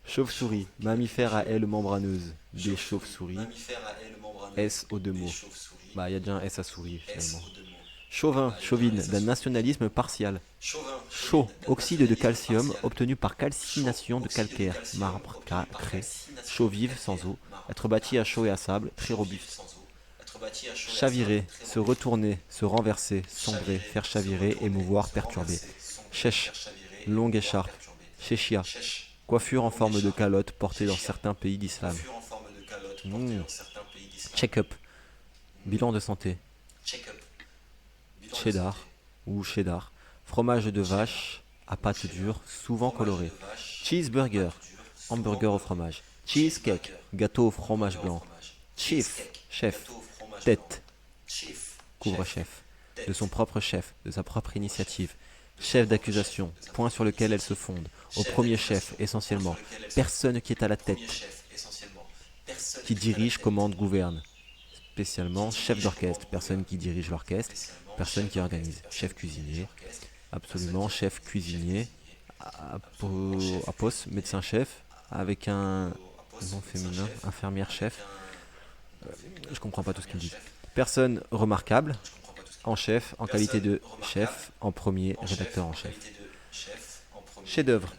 S1: Chauve-souris,
S2: Chauve, qui n'a plus de
S1: mammifère à
S2: cheveux.
S1: ailes membraneuses. Des
S2: Chauve-souris,
S1: chauves-souris.
S2: mammifère à ailes membraneuses.
S1: S aux deux
S2: Des
S1: mots.
S2: chauves-souris.
S1: Bah, il y a déjà un S à souris
S2: S
S1: finalement.
S2: aux deux mots.
S1: Chauvin,
S2: Bah, il y a
S1: chauvine,
S2: déjà un S à
S1: d'un
S2: souris.
S1: nationalisme partial.
S2: Chauvin,
S1: Chaud,
S2: chauvine, d'un
S1: oxyde de
S2: nationalisme
S1: calcium
S2: partial.
S1: obtenu par
S2: Chaud,
S1: calcination de
S2: oxyde de
S1: calcaire,
S2: calcium
S1: marbre,
S2: obtenu par
S1: craie.
S2: calcination
S1: Chaud
S2: de
S1: vive sans
S2: calcaire,
S1: eau.
S2: marbre,
S1: Être bâti à
S2: craie.
S1: chaud et à sable, très
S2: Chaud vive
S1: robuste.
S2: sans eau. Être bâti à chaud et à
S1: Chavirer,
S2: sable, très
S1: se
S2: robuste.
S1: retourner, se renverser, sombrer,
S2: Chavirer,
S1: faire
S2: se
S1: chavirer,
S2: retourner,
S1: émouvoir,
S2: se
S1: perturber.
S2: renverser, sombrer,
S1: Chèche,
S2: faire chavirer,
S1: longue
S2: émouvoir,
S1: écharpe.
S2: perturber.
S1: Chéchia,
S2: Chèche,
S1: coiffure en
S2: longue
S1: forme de
S2: écharpe.
S1: calotte portée dans
S2: Chéchia,
S1: certains pays d'islam.
S2: coiffure en forme de calotte portée
S1: Mmh.
S2: dans certains pays d'islam.
S1: Check-up, bilan de santé.
S2: Check-up. Bilan de
S1: Cheddar
S2: santé.
S1: ou cheddar. Fromage de
S2: Cheddar.
S1: vache à pâte
S2: Cheddar.
S1: dure, souvent
S2: Fromage
S1: coloré.
S2: de vache,
S1: Cheeseburger,
S2: pâte dure, souvent
S1: hamburger au
S2: coloré.
S1: fromage. Cheesecake,
S2: Cheeseburger,
S1: gâteau au fromage
S2: hamburger au
S1: blanc.
S2: fromage.
S1: Chief,
S2: Cheesecake,
S1: chef.
S2: gâteau au fromage blanc.
S1: Tête,
S2: Chief,
S1: couvre-chef.
S2: tête.
S1: De son propre chef, de sa propre initiative. Chef d'accusation, point sur lequel elle se fonde. Au premier chef, essentiellement. Personne qui est à la tête, qui dirige, commande, gouverne. Spécialement chef d'orchestre, personne qui dirige l'orchestre, personne qui organise. Chef cuisinier, absolument, chef cuisinier. Apos, médecin-chef, avec un nom féminin, infirmière-chef. Je comprends pas tout ce qu'ils me disent. Personne remarquable, en chef, en qualité de chef, en premier, rédacteur en chef. Chef-d'œuvre,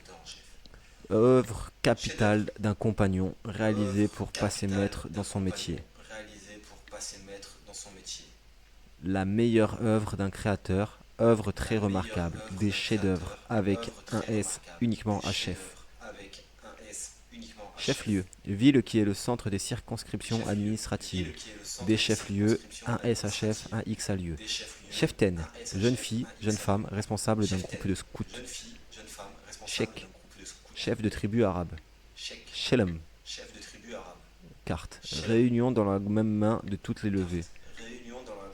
S1: œuvre capitale d'un compagnon, réalisé pour passer maître dans son métier. La meilleure œuvre d'un créateur, œuvre très remarquable, des chefs-d'œuvre, avec un S uniquement à chef. Chef-lieu, ville qui est le centre des circonscriptions administratives. Des chefs-lieux, un S à chef, un X à lieu. Cheftaine, jeune fille, jeune femme, responsable d'un groupe de scouts. Cheikh, chef de tribu arabe. Shelem, carte, réunion dans la même main de toutes les levées.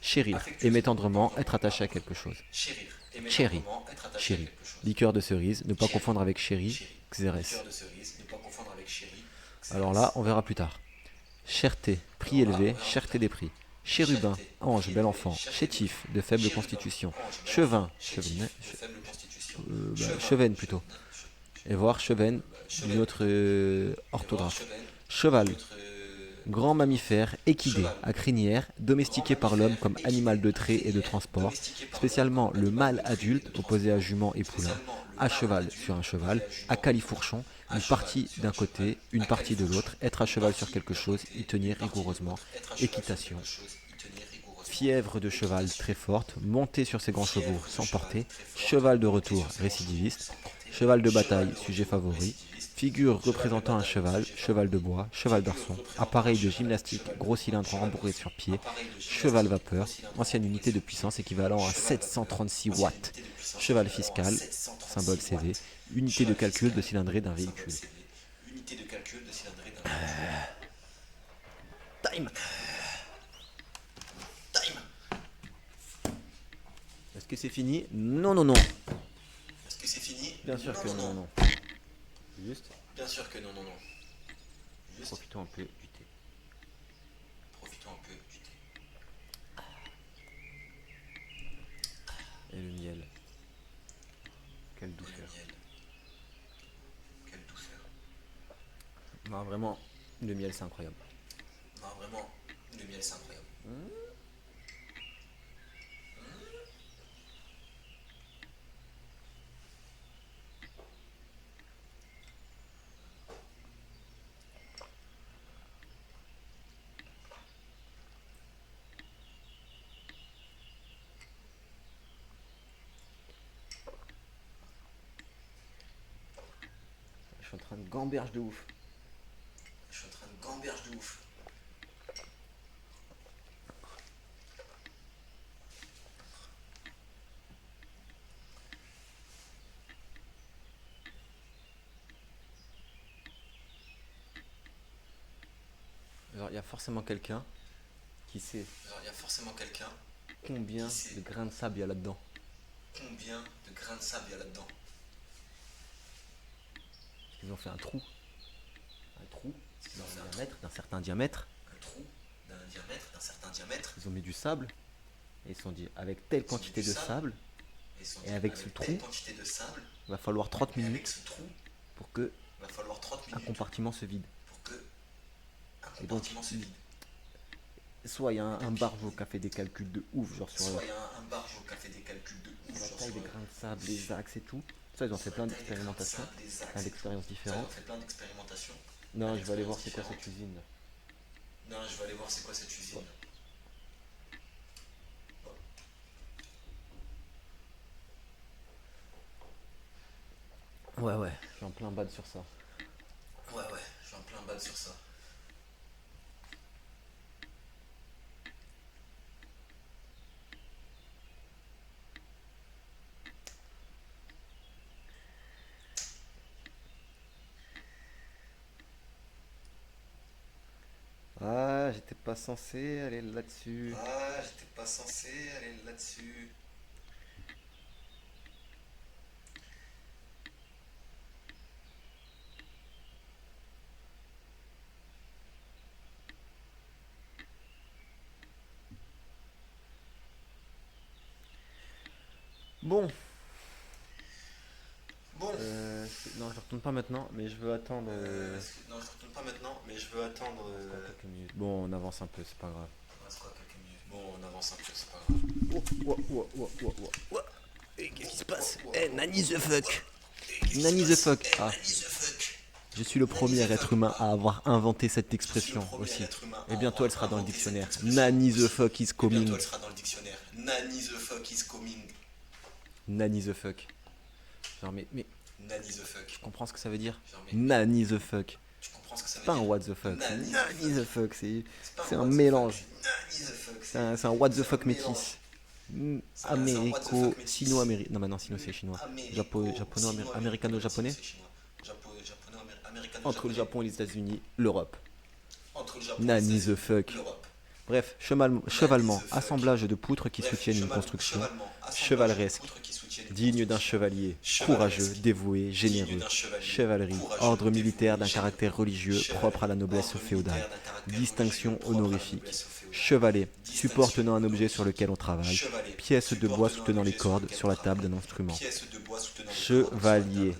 S1: Chérir, aimer tendrement, être attaché à quelque chose. Chéri, chéri. Liqueur de cerise, ne pas confondre avec chéri, xérès. Alors là, on verra plus tard. Cherté, prix élevé, cherté des prix. Chérubin, ange, bel enfant. Chétif, de faible constitution. Chevin, chevaine plutôt. Et voir chevenne d'une autre orthographe. Cheval. Grand mammifère, équidé, à crinière, domestiqué par l'homme comme animal de trait et de transport, spécialement le mâle adulte, opposé à jument et poulain, à cheval sur un cheval, à califourchon, une partie d'un côté, une partie de l'autre, être à cheval sur quelque chose, y tenir rigoureusement, équitation. Fièvre de cheval très forte, monter sur ses grands chevaux sans porter, cheval de retour récidiviste, cheval de bataille sujet favori, figure représentant un cheval, cheval de bois, cheval d'arçon, appareil de gymnastique gros cylindre rembourré sur pied, cheval vapeur, ancienne unité de puissance équivalent à 736 watts, cheval fiscal, symbole CV, unité de calcul de cylindrée d'un véhicule. Time. Est-ce que c'est fini? Non, non, non.
S2: Est-ce que c'est fini?
S1: Bien sûr que non, non. Juste.
S2: Bien sûr que non, non, non. Juste.
S1: Profitons un peu du thé.
S2: Profitons un peu du thé.
S1: Et le miel. Quelle douceur.
S2: Quelle douceur.
S1: Non, vraiment, le miel c'est incroyable.
S2: Non, vraiment, le miel c'est incroyable.
S1: Je suis en train de gamberge de ouf.
S2: Je suis en train de gamberge de ouf.
S1: Alors, il y a forcément quelqu'un qui sait
S2: Alors, il y a forcément quelqu'un
S1: combien de grains de sable il y a là-dedans.
S2: Combien de grains de sable il y a là-dedans?
S1: Ils ont fait un trou. Un trou
S2: Ils ont fait un
S1: diamètre, d'un certain diamètre.
S2: Un trou d'un certain diamètre.
S1: Ils ont mis du sable. Et ils se sont dit, avec telle quantité de sable, et avec ce trou,
S2: quantité de sable,
S1: il va falloir 30
S2: et avec
S1: minutes
S2: ce trou,
S1: pour que
S2: il va falloir 30
S1: un
S2: minutes
S1: compartiment se vide.
S2: pour que un
S1: Et donc,
S2: compartiment se vide.
S1: soit il y a un barjo qui a fait des calculs de ouf, genre sur
S2: Soit il y a un barjo qui a fait des calculs de ouf,
S1: la
S2: genre
S1: taille
S2: sur
S1: des grains de sable, les axes et tout. Ça, ils ont fait plein d'expérimentations, plein d'expériences
S2: Ça, ils ont
S1: différentes.
S2: fait plein d'expérimentations.
S1: Non, je vais aller voir c'est quoi cette usine là.
S2: Non, je vais aller voir c'est quoi cette usine.
S1: Ouais, ouais, je suis en plein bad sur ça.
S2: Ouais, je suis en plein bad sur ça.
S1: Ah, j'étais pas censé aller là-dessus.
S2: Ah, j'étais pas censé aller là-dessus.
S1: Bon,
S2: Bon,
S1: non, je retourne pas maintenant, mais je veux attendre
S2: non, je retourne pas maintenant, mais je veux attendre.
S1: quelques minutes. Bon, on avance un peu, c'est pas grave.
S2: Il reste quoi, quelques minutes? Bon, on avance un peu, c'est pas grave.
S1: Et qu'est-ce qui se passe? Eh, Nanny the fuck! Nanny the fuck! Ah, je suis le premier être humain à avoir inventé cette expression aussi. Et bientôt elle sera dans le dictionnaire. Nanny the fuck is coming.
S2: Bientôt elle sera dans le dictionnaire. Nanny the fuck is coming.
S1: Nanny the fuck. Genre, mais
S2: Nanny the fuck.
S1: je comprends ce que ça veut dire.
S2: Genre, mais
S1: Nanny the fuck.
S2: tu comprends ce que ça veut
S1: Pas un
S2: dire?
S1: what the fuck.
S2: Nanny
S1: Nanny the fuck, c'est
S2: pas
S1: un
S2: what the
S1: mélange.
S2: fuck, Nanny the fuck.
S1: C'est un what the
S2: c'est
S1: fuck
S2: un mélange.
S1: métis.
S2: C'est un what the fuck métis.
S1: Sino-américain. Non, non, sino c'est chinois. Américano-japonais. Entre le Japon et les États-Unis, l'Europe. Nanny the fuck. Bref, chevalement, assemblage de poutres qui soutiennent une construction, chevaleresque, digne d'un chevalier, courageux, dévoué, généreux, chevalerie, ordre militaire d'un caractère religieux propre à la noblesse féodale, distinction honorifique, chevalet, support tenant un objet sur lequel on travaille, pièce de bois soutenant les cordes sur la table d'un instrument, chevalier,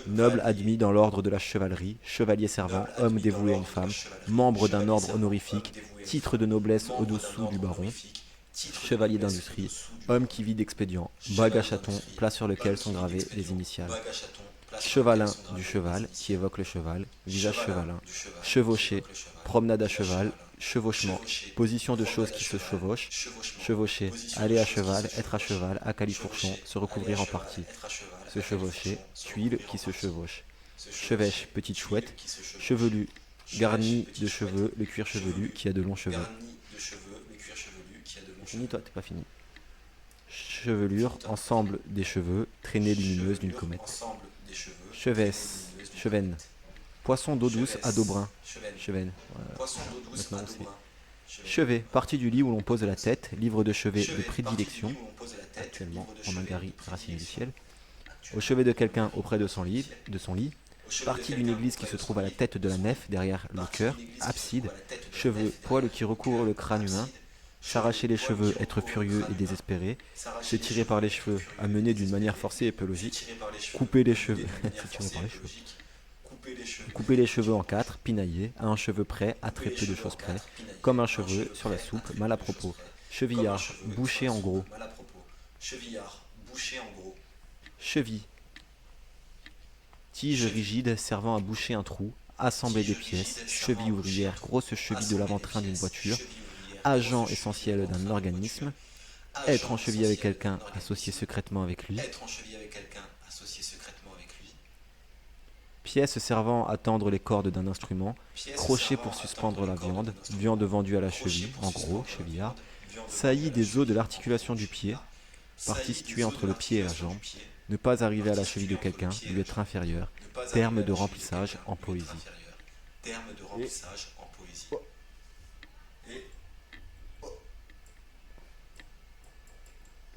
S1: Noble admis dans l'ordre de la chevalerie, chevalier servant, homme dévoué à une femme, membre d'un ordre honorifique, titre de noblesse au-dessous du baron, chevalier d'industrie, homme qui vit d'expédients, bague à chaton, plat sur lequel sont gravées les initiales. Chevalin du cheval, qui évoque le cheval, visage chevalin, chevauché, promenade à cheval, chevauchement, position de choses qui se chevauchent, chevaucher, aller à cheval, être à cheval, à califourchon, se recouvrir en partie, se chevaucher, tuile qui se chevauche, chevêche, petite chouette, chevelu, garni de cheveux, le cuir chevelu qui a de longs cheveux. Fini toi, t'es pas fini. Chevelure, ensemble des cheveux, traînée lumineuse d'une comète. Chevesse, chevaine, poisson d'eau douce à dos brun. Chevaine, voilà. Maintenant on sait. Chevet, partie du lit où l'on pose la tête, livre de chevet de prédilection, actuellement en Hongrie, Racine du ciel. Au chevet de quelqu'un auprès de son lit, partie d'une église qui se trouve à la tête de la nef, derrière le chœur, abside, cheveux, poils qui recouvrent le crâne humain, s'arracher les cheveux, être furieux et désespéré, se tirer par les cheveux, amener d'une manière forcée et peu logique, couper les cheveux, se tirer par les cheveux. Couper les cheveux en quatre, pinailler, à un cheveu près, à très peu de choses près, comme un cheveu sur la soupe, mal à propos. Chevillard, boucher en gros. Cheville. Tige rigide servant à boucher un trou, assembler des pièces, cheville ouvrière, grosse cheville de l'avant-train d'une voiture, agent essentiel d'un organisme, être en cheville avec quelqu'un, associé secrètement avec lui, pièce servant à tendre les cordes d'un instrument, crochet pour suspendre la viande, viande vendue à la cheville, en gros, chevillard, saillie des os de l'articulation du pied, partie située entre le pied et la jambe, ne pas arriver à la cheville de quelqu'un, lui être inférieur, terme de remplissage en poésie.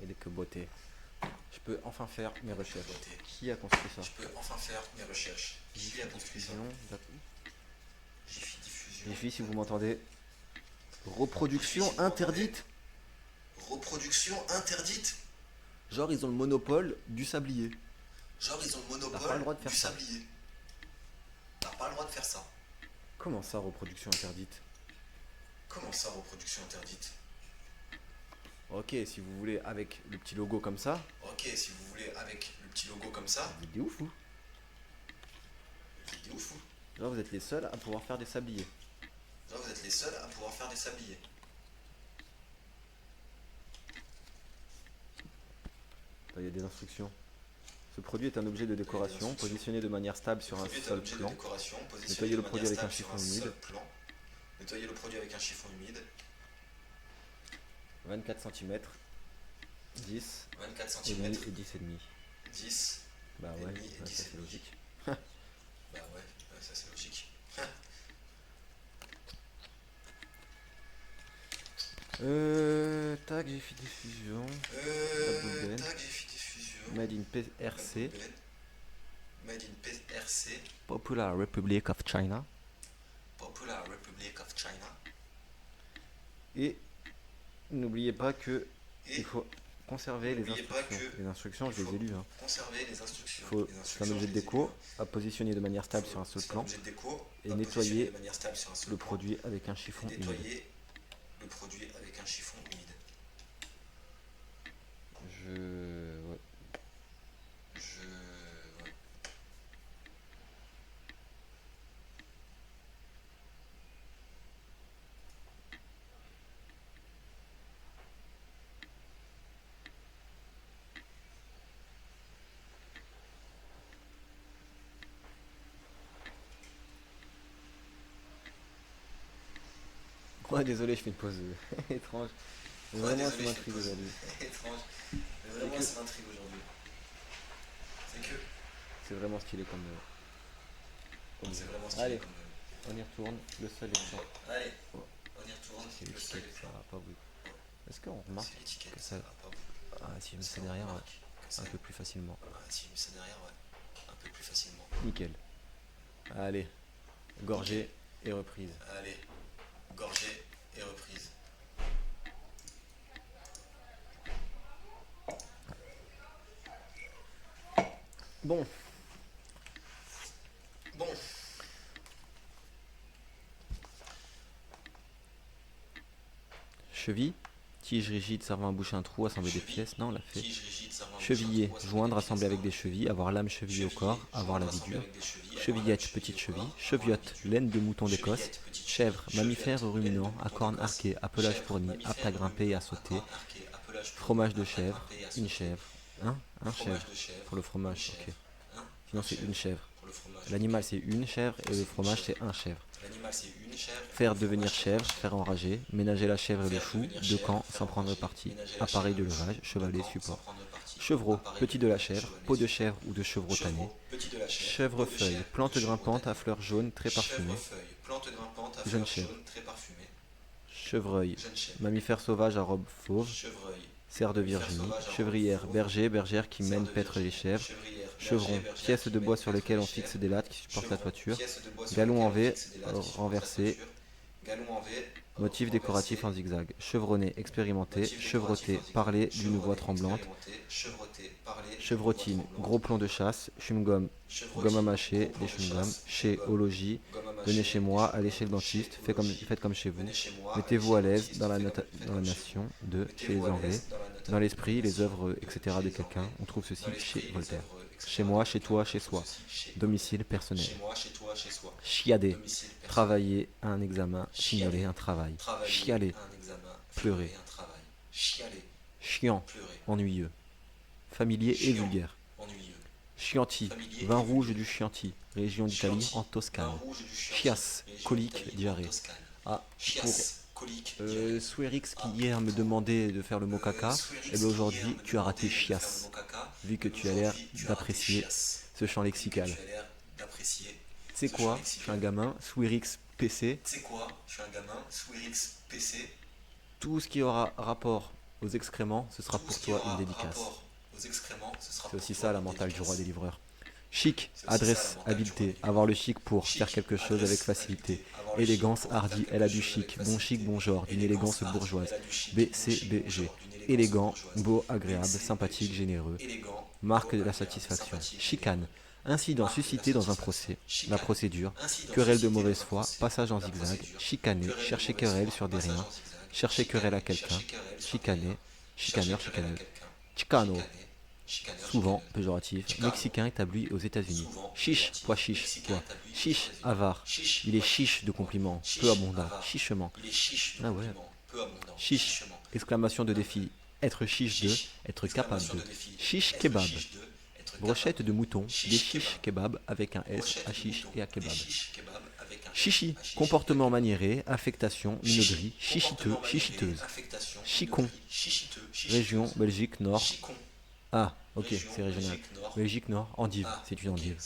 S1: Et que beauté. Je peux enfin faire mes recherches. Qui a construit ça? Jiffy Diffusion. Jiffy, si vous m'entendez. Reproduction interdite. Genre ils ont le monopole du sablier. T'as pas le droit de faire ça. Comment ça, reproduction interdite? Ok, si vous voulez avec le petit logo comme ça. Vidéo fou. Là vous êtes les seuls à pouvoir faire des sabliers. Il y a des instructions. Ce produit est un objet de décoration positionné de manière stable sur un sol plan. Nettoyez le produit avec un chiffon humide. 24 cm, 10 et demi et 10 et demi. Bah ouais, ça c'est logique. Tac, j'ai fait diffusion. Made in PRC. Popular Republic of China. Et n'oubliez pas que il faut conserver les instructions. Les instructions, je les ai lues. Hein. C'est un objet de déco à positionner de manière stable sur un sol plan et nettoyer le produit avec un chiffon humide. Ouais. Ouais, désolé, je fais une pause étrange. Mais vraiment, ça m'intrigue aujourd'hui. C'est vraiment stylé comme. Allez, on y retourne. Le sol est blanc. C'est l'étiquette, ça va pas vous. Est-ce qu'on remarque que ça. Ah, si je me sais derrière, un peu plus facilement. Nickel. Allez, gorgée et reprise. Bon, Cheville, tige rigide servant à boucher un trou, assembler des pièces. Non, on l'a fait.
S2: Tige rigide servant à boucher un
S1: Cheviller,
S2: trou, assembler
S1: joindre,
S2: des pièces.
S1: assembler avec des chevilles, avoir l'âme chevillée au corps, avoir la vie dure. Chevillette, petite cheville. Cheviotte, laine de mouton d'Écosse. Chèvre, mammifère ruminant, à cornes arquées, appelage fourni, apte à grimper et à sauter. Fromage de chèvre, une chèvre. Un chèvre. Pour le fromage, ok. Sinon c'est une chèvre. L'animal c'est une chèvre et le fromage c'est un chèvre. Faire devenir chèvre, faire enrager, ménager la chèvre et le chou, de camp, sans prendre parti, appareil de levage, chevalet, support. Chevreau, petit de la chèvre, peau de chèvre ou de chevreau tanné. Chèvrefeuille, plante grimpante à fleurs jaunes très parfumée. Jeune chèvre. Chevreuil, mammifère sauvage à robe fauve. Cerf de Virginie. Chevrière, berger, bergère qui mène paître les chèvres. Chevron, pièce de bois sur lesquelles on fixe des lattes qui supportent la toiture. Galon en V, renversé. Motif décoratif en zigzag. Chevronné, expérimenté. Chevroté, parler d'une voix tremblante. Chevrotine, gros plomb de chasse. Chewing-gum, gomme à mâcher, des chewing-gums. Chez, au logis. Venez chez moi, allez chez le dentiste. Faites comme chez vous. Mettez-vous à l'aise dans la nation de chez les Anglais. Dans l'esprit, les œuvres, etc. de quelqu'un. On trouve ceci chez Voltaire. Chez moi, chez toi, chez soi. Domicile personnel. Chiader. Travailler à un examen. Chignoler un travail. Chialer. Pleurer. Chiant. Ennuyeux. Familier et vulgaire. Chianti. Vin rouge du Chianti. Région d'Italie en Toscane. Chiasse. Colique. Diarrhée. Ah, pour Swearix qui hier me demandait de faire le mot caca, et bien aujourd'hui tu as raté chiasse, vu que tu as l'air d'apprécier ce champ lexical. C'est quoi? Je suis un gamin, Swearix PC. Tout ce qui aura rapport aux excréments, ce sera pour toi une dédicace. C'est aussi ça la mentale du roi des livreurs. Chic, adresse, habileté, avoir le chic pour faire quelque chose avec facilité. Élégance, hardi, elle a du chic, bon genre, d'une élégance bourgeoise. BCBG, élégant, beau, agréable, sympathique, généreux. Marque de la satisfaction. Chicane, incident suscité dans un procès. La procédure, querelle de mauvaise foi, passage en zigzag. Chicaner, chercher querelle sur des riens. Chercher querelle à quelqu'un. Chicaner, chicaneur, chicaneuse. Chicano. Souvent péjoratif, mexicain établi aux États-Unis. Chiche, pois chiche, pois. Chiche, avare. Il est chiche de compliments, peu abondant. Chichement. Ah ouais. Chiche, exclamation de défi. Être chiche de, être capable de. Chiche kebab. Brochette de mouton, des chiches kebab avec un S à chiche et à kebab. Chichi, comportement maniéré, affectation, minauderie, chichiteux, chichiteuse. Chicon, région, Belgique, Nord. Ah, ok, c'est régional. Belgique Nord, endive, c'est une endive.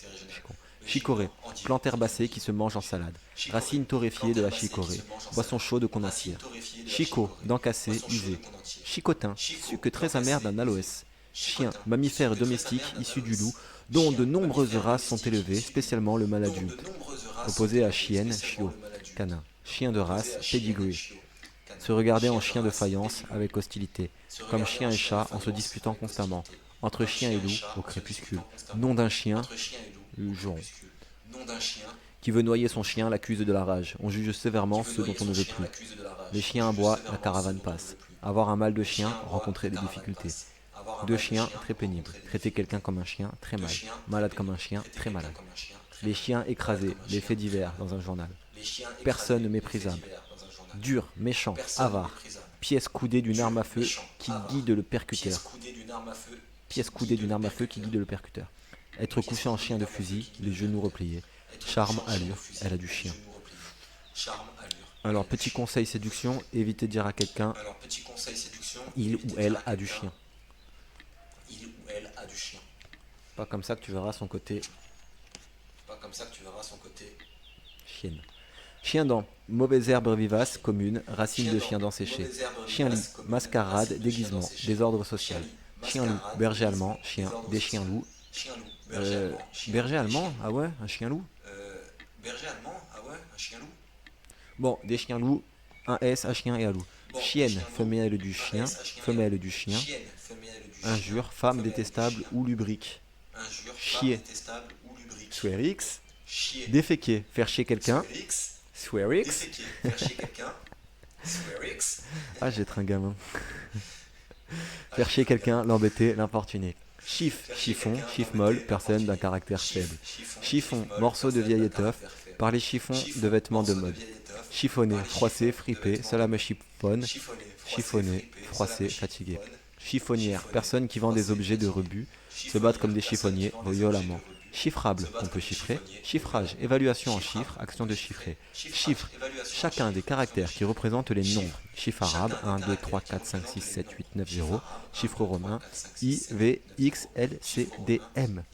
S1: Chicorée, plante herbacée qui se mange en salade. Racine torréfiée de la chicorée, boisson chaude qu'on en tire. Chicot, dents cassées, usées. Chicotin, sucre très amer d'un aloès. Chien, mammifère domestique issu du loup, dont de nombreuses races sont élevées, spécialement le mâle adulte. Opposé à chienne, chiot, canin. Chien de race, pedigree. Se regarder en chien de faïence avec hostilité, comme chien et chat en se disputant constamment, entre chien et loup au crépuscule. Nom d'un chien, le juron. Qui veut noyer son chien l'accuse de la rage. On juge sévèrement ceux dont on ne veut plus. Les chiens aboient, la caravane passe. Avoir un mal de chien, rencontrer des difficultés. Deux chiens, très pénible. Traiter quelqu'un comme un chien, très mal. Malade comme un chien, très malade. Les chiens écrasés, les faits divers dans un journal. Personne méprisable. Dur, méchant, avare. Pièce coudée d'une arme à feu qui guide le percuteur. Pièce coudée d'une arme à feu qui guide le percuteur. Être couché en chien de fusil, les genoux repliés. Charme, allure, elle a du chien. Alors, petit conseil séduction, évitez de dire à quelqu'un il ou elle a du chien. Pas comme ça que tu verras son côté chienne. Chien dent, mauvaise herbe vivace, commune, racine de chien dent séché. Chien lit, mascarade, déguisement, désordre social. Chien loup, berger allemand, chien, des chiens loups. Berger allemand, ah ouais, un chien loup. Bon, des chiens loups, un S à chien et à loup. Chienne, femelle du chien, femelle du chien. Injure, femme détestable ou lubrique. Chier. Swearix. Déféquer, faire chier quelqu'un. Swearix.
S2: Square X.
S1: Ah, j'ai être un gamin. Faire chier quelqu'un, l'embêter, l'importuner. Chiffre, chiffon, chiffre molle, personne d'un caractère faible. Chiffon, morceau de vieille étoffe, parler chiffon de vêtements de mode. Chiffonner, froisser, friper, cela me chiffonne, chiffonner, froisser, fatigué. Chiffonnière, personne qui vend des objets de rebut, se battre comme des chiffonniers, violemment. Chiffrable, qu'on peut chiffrer. Chiffrage, évaluation en chiffres, action de chiffrer. Chiffre, chacun des caractères qui représentent les nombres. Chiffre arabe, 1, 2, 3, 4, 5, 6, 7, 8, 9, 0. Chiffre romain, I, V, X, L, C, D, M.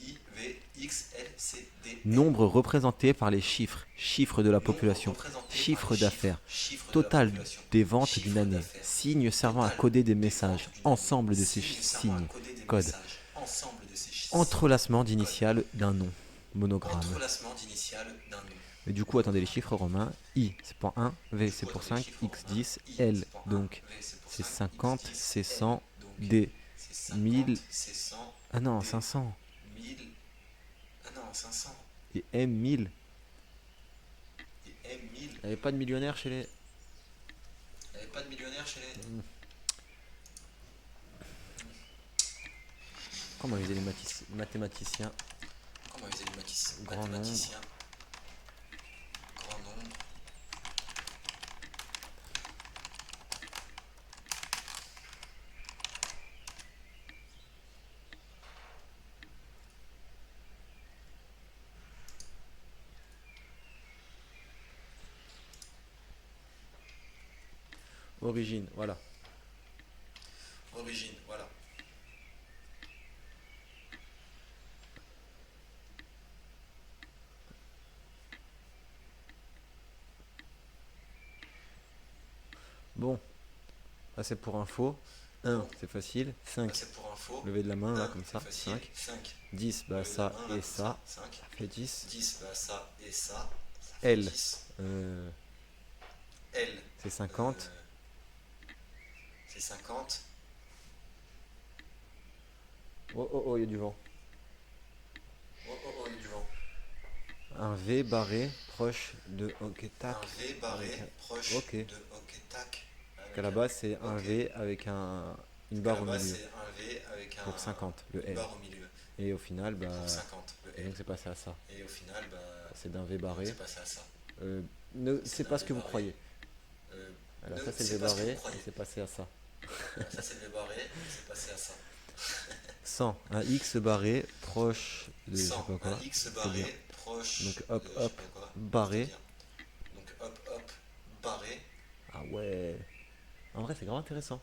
S1: Nombre représenté par les chiffres. Chiffre de la population. Chiffre d'affaires. Total des ventes d'une année. Signes servant à coder des messages. Ensemble de ces signes. Code. Entrelacement d'initiales d'un nom. Monogramme. Et du coup, attendez les chiffres romains. I, c'est pour 1. V, c'est pour 5. X, 10. L, donc, c'est 50. C, 100. D, 1000. Ah non, 500. Et M, 1000. Il n'y avait pas de millionnaire chez les... Comment ils faisaient les mathématiciens? Grand nombre. Origine, voilà. Bon, ça c'est pour info. 1, c'est facile. 5, lever de la main là comme ça. 5. 10, bah ça et ça. Ça fait 10. L, c'est 50. Oh oh oh, il y a du vent. Un V barré proche de ok tac. Ok. Parce qu'à la base c'est un V avec une barre au milieu. Pour 50, le L. Et au final, bah. Et donc c'est passé à ça. C'est d'un V barré. Ne c'est pas ce que vous croyez. Alors ça c'est le V barré et c'est passé à ça. 100, un X barré proche de je sais pas quoi. C'est bien. Donc hop hop barré. Ah ouais. En vrai c'est grave intéressant.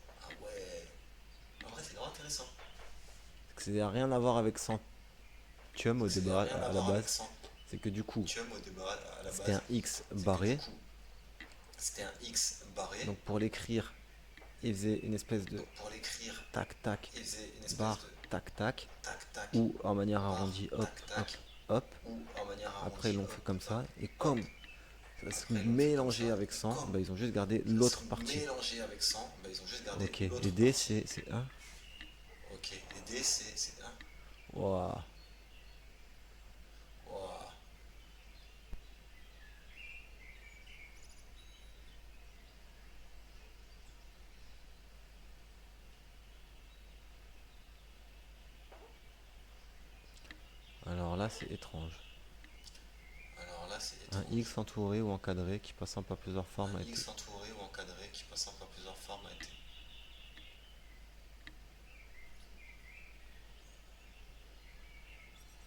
S1: Parce que ça n'a rien à voir avec centium au débat à la base. C'est que du coup c'était un X barré. Donc pour l'écrire, il faisait une espèce de tac tac, barre tac tac, ou en manière arrondie, hop hop hop. Après ils l'ont fait comme ça, et comme ça se mélangeait avec 100, bah, ils ont juste gardé l'autre partie. Ok, et D c'est 1. Waouh. Alors là c'est étrange. Un X entouré ou encadré qui passant par plusieurs formes a été.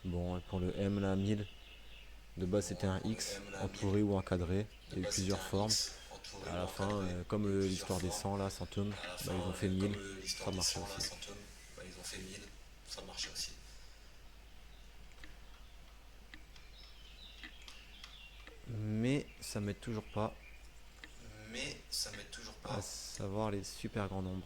S1: Bon, et pour le M là, 1000, de base c'était un X entouré ou encadré. Il y a eu plusieurs formes. À la fin, comme l'histoire des 100 là, Centum, bah, ils ont fait 1000. Ça marchait aussi. Mais ça m'aide toujours pas à savoir les super grands nombres.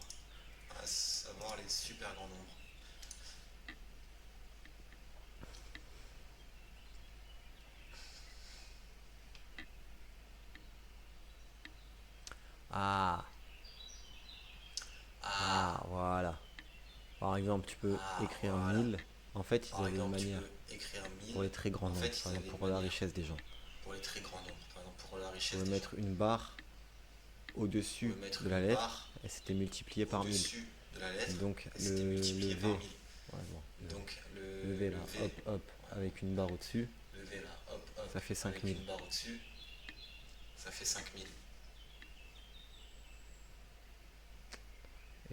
S1: Ah, voilà. Par exemple, tu peux écrire 1000. En fait, ils avaient une manière pour les très grands nombres, par exemple pour la richesse des gens. Tu peux mettre une barre au-dessus
S2: le maître
S1: de la
S2: d'une
S1: lettre,
S2: barre
S1: et c'était multiplié par 1000.
S2: au-dessus de la lettre,
S1: Donc
S2: et c'était multiplié
S1: le V,
S2: par
S1: ouais,
S2: 1000.
S1: bon,
S2: Donc
S1: le V là,
S2: le V,
S1: hop, hop, avec une barre au-dessus,
S2: le V là, hop, hop,
S1: ça fait
S2: avec
S1: 5000.
S2: une barre au-dessus, ça fait 5000.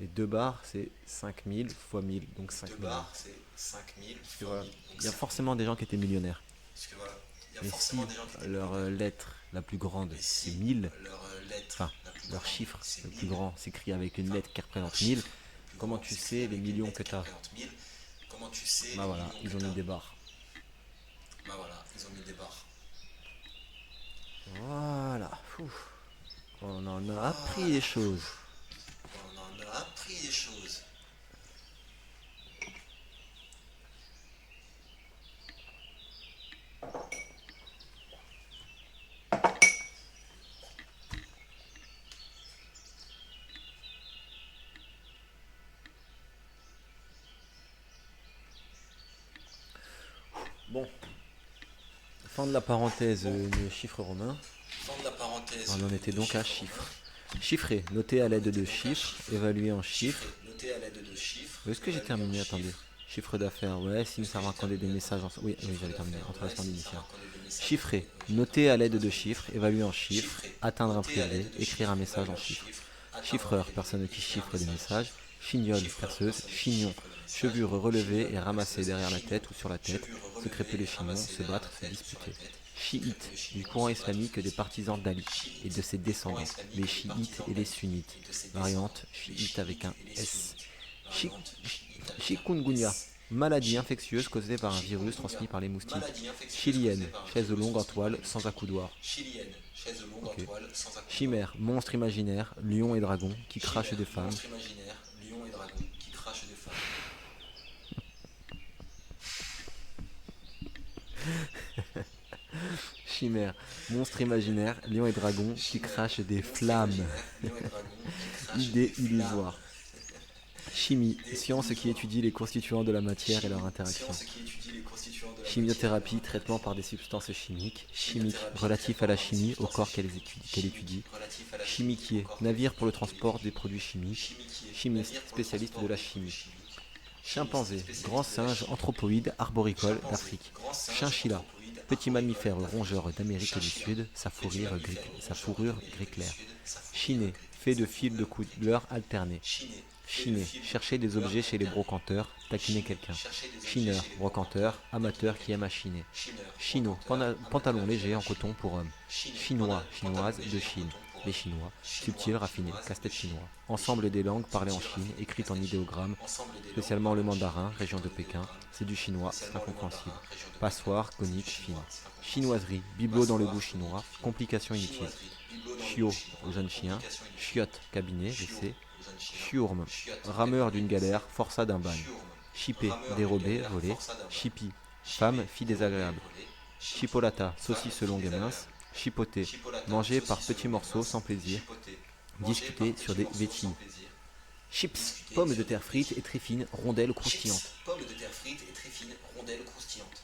S1: Et 2 barres, c'est 5000 fois 1000, donc
S2: 2
S1: 5000.
S2: barres, c'est 5000
S1: Parce que
S2: fois
S1: voilà,
S2: 1000.
S1: il y a forcément des gens qui étaient millionnaires.
S2: Parce que voilà, il y a
S1: Mais si
S2: forcément des gens qui étaient
S1: leur
S2: millionnaires.
S1: lettre la plus grande,
S2: Mais
S1: c'est
S2: si
S1: 1000,
S2: leur lettre
S1: enfin,
S2: la plus
S1: leur
S2: grande,
S1: chiffre
S2: c'est
S1: le plus
S2: 1000,
S1: grand s'écrit avec une
S2: enfin,
S1: lettre qui
S2: leur
S1: représente 1000,
S2: chiffre le plus
S1: comment
S2: grand
S1: tu
S2: s'écrit
S1: sais les
S2: avec une
S1: millions
S2: lettre
S1: que
S2: qui
S1: tu as?
S2: représente 1000, comment tu sais
S1: Bah
S2: les
S1: voilà,
S2: millions
S1: ils
S2: que
S1: ont
S2: tu
S1: mis
S2: as?
S1: des barres.
S2: Bah voilà, ils ont mis des barres.
S1: Voilà, ouf. On en a appris
S2: Voilà.
S1: des choses.
S2: On en a appris des choses.
S1: Bon, fin de la parenthèse de chiffres romains.
S2: Fin de la parenthèse.
S1: On en était
S2: de
S1: donc à
S2: chiffres
S1: chiffres.
S2: romains.
S1: Chiffrer, noter à l'aide de
S2: Donc à
S1: chiffres, évaluer en chiffres.
S2: chiffrer, noter à l'aide de chiffres.
S1: Où est-ce que j'ai
S2: évaluer en
S1: terminé?
S2: chiffres.
S1: Attendez. Chiffre d'affaires, ouais, s'il me
S2: Est-ce que
S1: servent à
S2: j'ai
S1: raconter des
S2: terminé?
S1: messages.
S2: Attendez.
S1: Oui,
S2: Chiffre
S1: j'avais terminé.
S2: d'affaires,
S1: Entre
S2: ouais,
S1: la semaine
S2: si ça
S1: initiale.
S2: raconte des messages.
S1: Chiffrer,
S2: Oui,
S1: noter à l'aide
S2: j'avais
S1: de
S2: terminé.
S1: chiffres, évaluer en chiffres,
S2: Chiffrer,
S1: atteindre un
S2: noter
S1: prix
S2: à l'aide
S1: élevé,
S2: de
S1: écrire un
S2: chiffres,
S1: message en
S2: évaluer en
S1: chiffres.
S2: chiffres, atteindre un
S1: Chiffreur,
S2: prix élevé,
S1: personne qui
S2: écrire un
S1: chiffre des
S2: message en
S1: messages.
S2: chiffres.
S1: Chignol,
S2: Chiffreur,
S1: perceuse.
S2: personne qui
S1: Chignon,
S2: chiffre des messages.
S1: chevure relevée
S2: Chignol,
S1: et ramassée
S2: perceuse.
S1: derrière la
S2: Chignon,
S1: tête ou sur la tête.
S2: chevure
S1: Se crêper
S2: relevée
S1: le
S2: et
S1: chignon,
S2: ramassée
S1: se
S2: derrière
S1: battre,
S2: la
S1: se
S2: tête ou sur la
S1: disputer.
S2: tête.
S1: Chiites,
S2: Le chignon,
S1: du courant
S2: se battre,
S1: islamique
S2: se
S1: des partisans d'Ali
S2: disputer.
S1: et de ses descendants, les chiites et les sunnites. Variante, chiite avec un S. Chikungunya, maladie infectieuse causée par un virus transmis par les moustiques. Chilienne, chaise longue en toile sans accoudoir.
S2: Chilienne, chaise longue en
S1: Ok.
S2: toile sans accoudoir.
S1: Chimère, monstre imaginaire, lion et dragon qui crachent des femmes.
S2: Monstre imaginaire, lion et dragon qui crachent des femmes.
S1: Chimère, monstre imaginaire, lion et dragon qui crachent des flammes.
S2: Lion et dragon qui crachent
S1: Idée
S2: des flammes.
S1: illusoire. Chimie, science qui étudie les constituants de la matière et leur interaction.
S2: Science qui étudie les constituants de la
S1: Chimiothérapie,
S2: matière.
S1: traitement par des substances chimiques. Chimique, relatif à la chimie, au corps qu'elle étudie.
S2: Relatif à la
S1: Chimiquier, navire pour le transport des produits chimiques.
S2: Chimiquier,
S1: Chimiste,
S2: navire pour le
S1: spécialiste
S2: transport
S1: de la
S2: des produits
S1: chimie.
S2: chimiques.
S1: Chimpanzé,
S2: Spécialiste
S1: grand
S2: de la
S1: singe
S2: chimie.
S1: anthropoïde arboricole
S2: Chimpanzé,
S1: d'Afrique.
S2: grand singe
S1: Chinchilla,
S2: anthropoïde
S1: petit
S2: arboricole
S1: mammifère
S2: d'Afrique.
S1: rongeur d'Amérique du
S2: Chinchilla,
S1: Sud, sa
S2: petit
S1: fourrure
S2: mammifère
S1: gris
S2: rongeur
S1: clair.
S2: d'Amérique du Sud, sa fourrure
S1: Chiné,
S2: gris-
S1: fait de fils de couleurs alternées.
S2: Chiné,
S1: Chiner, chercher des objets chez les brocanteurs, taquiner quelqu'un.
S2: chercher des objets
S1: Chineur,
S2: chez les
S1: brocanteur, amateur qui aime à chiner.
S2: Chineur,
S1: Chino,
S2: brocanteur,
S1: pantalon
S2: amateur
S1: léger
S2: qui
S1: en
S2: aime à
S1: coton pour homme.
S2: chiner.
S1: Chinois,
S2: Pantalon
S1: chinoise
S2: léger
S1: de
S2: en
S1: Chine.
S2: coton pour
S1: Les
S2: homme.
S1: Chinois,
S2: Chinois,
S1: subtil, raffiné,
S2: chinoise
S1: casse-tête
S2: de
S1: chinois.
S2: Chine.
S1: Ensemble des langues parlées en
S2: Subtil,
S1: Chine,
S2: raffiné,
S1: écrites en
S2: casse-tête
S1: idéogrammes,
S2: Ensemble des
S1: spécialement
S2: langues
S1: le
S2: parlées en
S1: mandarin,
S2: Chine,
S1: région de
S2: écrites en
S1: Pékin.
S2: idéogrammes.
S1: C'est du chinois, c'est
S2: Spécialement le
S1: incompréhensible.
S2: mandarin, région de
S1: Passoire,
S2: Pékin.
S1: conique,
S2: Du
S1: fine.
S2: chinois, c'est incompréhensible.
S1: Chinoiserie, bibelot dans le
S2: Passoire,
S1: goût chinois,
S2: conique, fine.
S1: complications inutiles.
S2: Chinoiserie, bibelot dans le
S1: Chiot,
S2: goût chinois,
S1: au jeune chien.
S2: complications inutiles.
S1: Chiotte, cabinet,
S2: Chiot,
S1: WC.
S2: aux jeunes chiens.
S1: Chiourme,
S2: Chiotte,
S1: rameur
S2: cabinet,
S1: d'une galère, forçat d'un bagne.
S2: Chiourme,
S1: Chipé,
S2: rameur
S1: dérobé,
S2: d'une galère,
S1: volé.
S2: forçat d'un bagne.
S1: Chipi,
S2: Chipé,
S1: femme, fille
S2: dérobé,
S1: désagréable.
S2: volé.
S1: Chipolata,
S2: Femme,
S1: saucisse
S2: fille
S1: longue et
S2: désagréable.
S1: mince. Chipoter,
S2: Chipolata,
S1: manger par
S2: saucisse
S1: petits
S2: longue et
S1: morceaux
S2: mince.
S1: sans plaisir.
S2: Chipoter,
S1: Discuter
S2: manger par
S1: sur
S2: petits
S1: des
S2: morceaux
S1: vétilles.
S2: sans plaisir.
S1: Chips,
S2: Discuter
S1: pommes
S2: sur
S1: de
S2: des
S1: terre frites
S2: vétilles.
S1: et très fines, rondelles croustillantes.
S2: Chips, pommes de terre frites et très fines, rondelles croustillantes.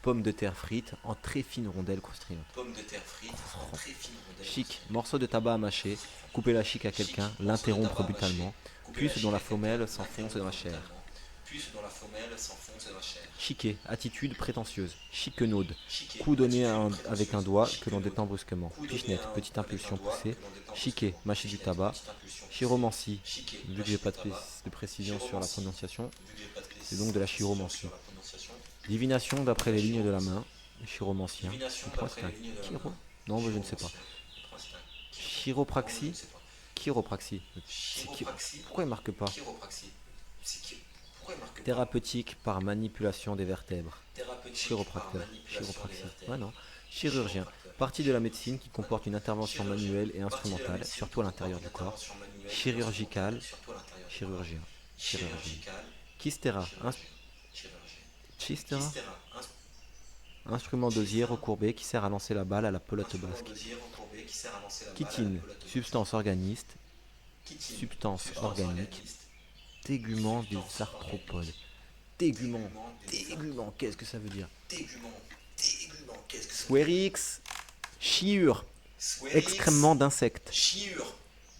S1: Pommes de terre frites en très fines rondelles croustillantes.
S2: Pommes de terre frites en très fines rondelles
S1: Chic, morceau de tabac à mâcher, couper la chic à quelqu'un, l'interrompre brutalement. Puce dont la femelle s'enfonce dans la chair.
S2: Puce dont la femelle s'enfonce dans la chair.
S1: Chiquet, attitude prétentieuse. Chiquenaude,
S2: Chiquet,
S1: coup donné
S2: attitude
S1: avec un
S2: prétentieuse.
S1: doigt que l'on
S2: Chiquenaude,
S1: détend brusquement.
S2: coup donné
S1: Pichenette,
S2: à un-
S1: petite
S2: avec un
S1: impulsion
S2: doigt
S1: poussée.
S2: que l'on détend
S1: Chiquet,
S2: brusquement.
S1: mâcher du
S2: Pichenette,
S1: tabac.
S2: petite impulsion poussée.
S1: Chiromancie,
S2: Chiquet,
S1: vu que
S2: mâcher
S1: j'ai
S2: du
S1: pas
S2: tabac.
S1: de précision sur la
S2: Chiromancie,
S1: prononciation.
S2: vu que j'ai pas de
S1: C'est donc de la chiromancie.
S2: sur la prononciation.
S1: Divination d'après les lignes de la main. Chiromancien.
S2: Divination
S1: Je crois que
S2: d'après
S1: c'est un
S2: les lignes de la
S1: chiro.
S2: main.
S1: Non, moi, je ne sais pas. Chiropraxie. Chiropraxie. C'est qui-
S2: Chiropraxie.
S1: Pourquoi il marque pas?
S2: Chiropraxie. Pourquoi il marque pas
S1: Thérapeutique par manipulation des vertèbres.
S2: thérapeutique par
S1: Chiropracteur.
S2: manipulation des
S1: Chiropraxie.
S2: vertèbres.
S1: Ouais, non. Chirurgien. Partie de la médecine qui comporte une intervention manuelle et instrumentale, surtout à l'intérieur du corps. Chirurgical. Chirurgien. Chirurgien.
S2: Chirurgical.
S1: Chistera.
S2: Chirurgien.
S1: Chistera.
S2: Chistera.
S1: Instrument dosier recourbé qui sert à lancer la balle à la pelote
S2: Instrument
S1: basque.
S2: dosier recourbé qui sert à lancer la balle à la
S1: Chitine.
S2: pelote basque.
S1: Substance organiste.
S2: Chitine.
S1: Substance organique.
S2: organiste.
S1: Tégument des
S2: Substance
S1: arthropodes. Tégument.
S2: Tégument des
S1: Tégument, qu'est-ce que ça veut dire?
S2: Tégument. Tégument. Qu'est-ce que c'est?
S1: Swerix. Chiure.
S2: Swerix.
S1: Excrément d'insectes.
S2: Chiure.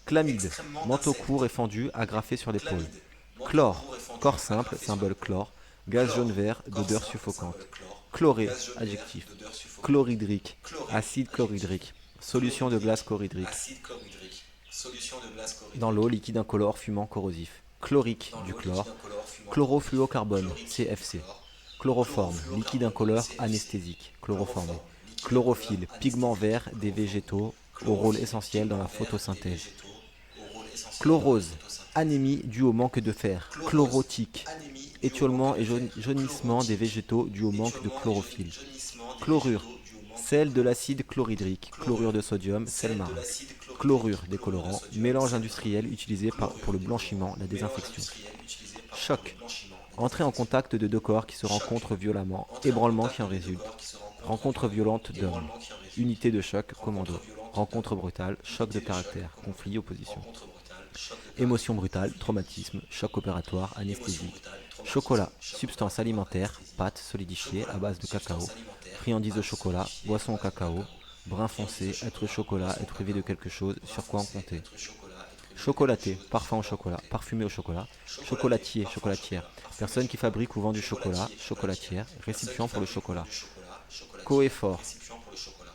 S1: Chlamyde,
S2: extrêmement
S1: manteau
S2: d'insectes.
S1: court et fendu, agrafé sur l'épaule.
S2: Chlamyde, manteau
S1: Chlore,
S2: court et fendu,
S1: corps simple,
S2: agrafé sur
S1: symbole
S2: l'épaule.
S1: chlore. Gaz
S2: Chlore,
S1: jaune-vert,
S2: corps
S1: d'odeur
S2: simple,
S1: suffocante.
S2: symbole chlore.
S1: Chloré,
S2: Gaz jaune vert,
S1: adjectif.
S2: d'odeur suffocante.
S1: Chlorhydrique,
S2: Chloré,
S1: acide
S2: adjectif.
S1: chlorhydrique. Solution de glace chlorhydrique.
S2: Acide chlorhydrique. Solution de glace
S1: Dans
S2: chlorhydrique.
S1: l'eau, liquide incolore, fumant, corrosif. Chlorique,
S2: Dans
S1: du
S2: l'eau, liquide
S1: chlore.
S2: incolore, fumant.
S1: Chlorofluocarbone,
S2: Chlorique,
S1: CFC.
S2: du chlore.
S1: Chloroforme, liquide
S2: Chlorofluocarbone,
S1: incolore,
S2: CFC.
S1: anesthésique. Chloroformé.
S2: Chloroforme, liquide
S1: Chlorophylle,
S2: incolore,
S1: pigment
S2: anesthésique.
S1: vert des
S2: Chloroforme.
S1: végétaux au rôle
S2: Chlorophylle,
S1: essentiel dans la
S2: pigment vert des
S1: photosynthèse.
S2: végétaux, au rôle essentiel dans la
S1: Chlorose,
S2: photosynthèse.
S1: anémie due au manque de fer.
S2: Chlorose,
S1: Chlorotique,
S2: anémie due au
S1: étiolement
S2: manque
S1: et
S2: de fer.
S1: jaunissement des
S2: Chlorotique,
S1: végétaux dû au manque de
S2: étiolement et
S1: chlorophylle.
S2: jaunissement des
S1: Chlorure,
S2: végétaux dû au manque
S1: sel
S2: de
S1: de l'acide chlorhydrique. Chlorure de sodium, sel
S2: sel de
S1: marin.
S2: l'acide chlorhydrique.
S1: Chlorure,
S2: Chlorure de
S1: décolorant,
S2: sodium,
S1: mélange
S2: sel
S1: industriel utilisé
S2: Chlorure,
S1: pour le
S2: décolorant,
S1: blanchiment, la
S2: mélange
S1: désinfection.
S2: industriel utilisé pour
S1: Choc,
S2: le blanchiment, la
S1: entrée en
S2: désinfection.
S1: contact de deux corps qui se
S2: Choc,
S1: rencontrent violemment,
S2: entrée en
S1: ébranlement
S2: contact
S1: qui en
S2: de deux
S1: résulte.
S2: corps qui se rencontrent
S1: Rencontre violente d'hommes.
S2: ébranlement qui en résulte.
S1: Unité de choc,
S2: Rencontre
S1: commando.
S2: violente
S1: Rencontre
S2: d'hommes.
S1: brutale, choc de
S2: Unité de choc,
S1: caractère,
S2: commando.
S1: conflit, opposition.
S2: Rencontre brutale, choc de
S1: Émotion
S2: caractère,
S1: brutale,
S2: conflit,
S1: traumatisme, choc opératoire,
S2: émotion
S1: anesthésie.
S2: brutale, traumatisme,
S1: Chocolat,
S2: choc
S1: substance
S2: opératoire,
S1: alimentaire,
S2: anesthésie.
S1: pâte solidifiée à
S2: Chocolat,
S1: base de cacao,
S2: substance alimentaire,
S1: friandise au
S2: pâte
S1: chocolat,
S2: solidifiée
S1: boisson au
S2: à base de
S1: cacao, brun foncé, être chocolat,
S2: boisson au
S1: être élevé de
S2: cacao,
S1: quelque chose,
S2: brun
S1: sur quoi en
S2: foncé,
S1: compter.
S2: être chocolat, être élevé de
S1: Chocolaté,
S2: quelque chose,
S1: parfum au
S2: sur quoi en
S1: chocolat,
S2: compter.
S1: parfumé au chocolat.
S2: Chocolaté,
S1: Chocolatier,
S2: parfum au
S1: chocolatière,
S2: chocolat, parfumé au
S1: personne qui
S2: chocolat.
S1: fabrique ou vend du chocolat,
S2: Chocolatier,
S1: chocolatière,
S2: chocolatière,
S1: récipient pour le chocolat.
S2: chocolatier,
S1: Coeffort,
S2: récipient pour le chocolat.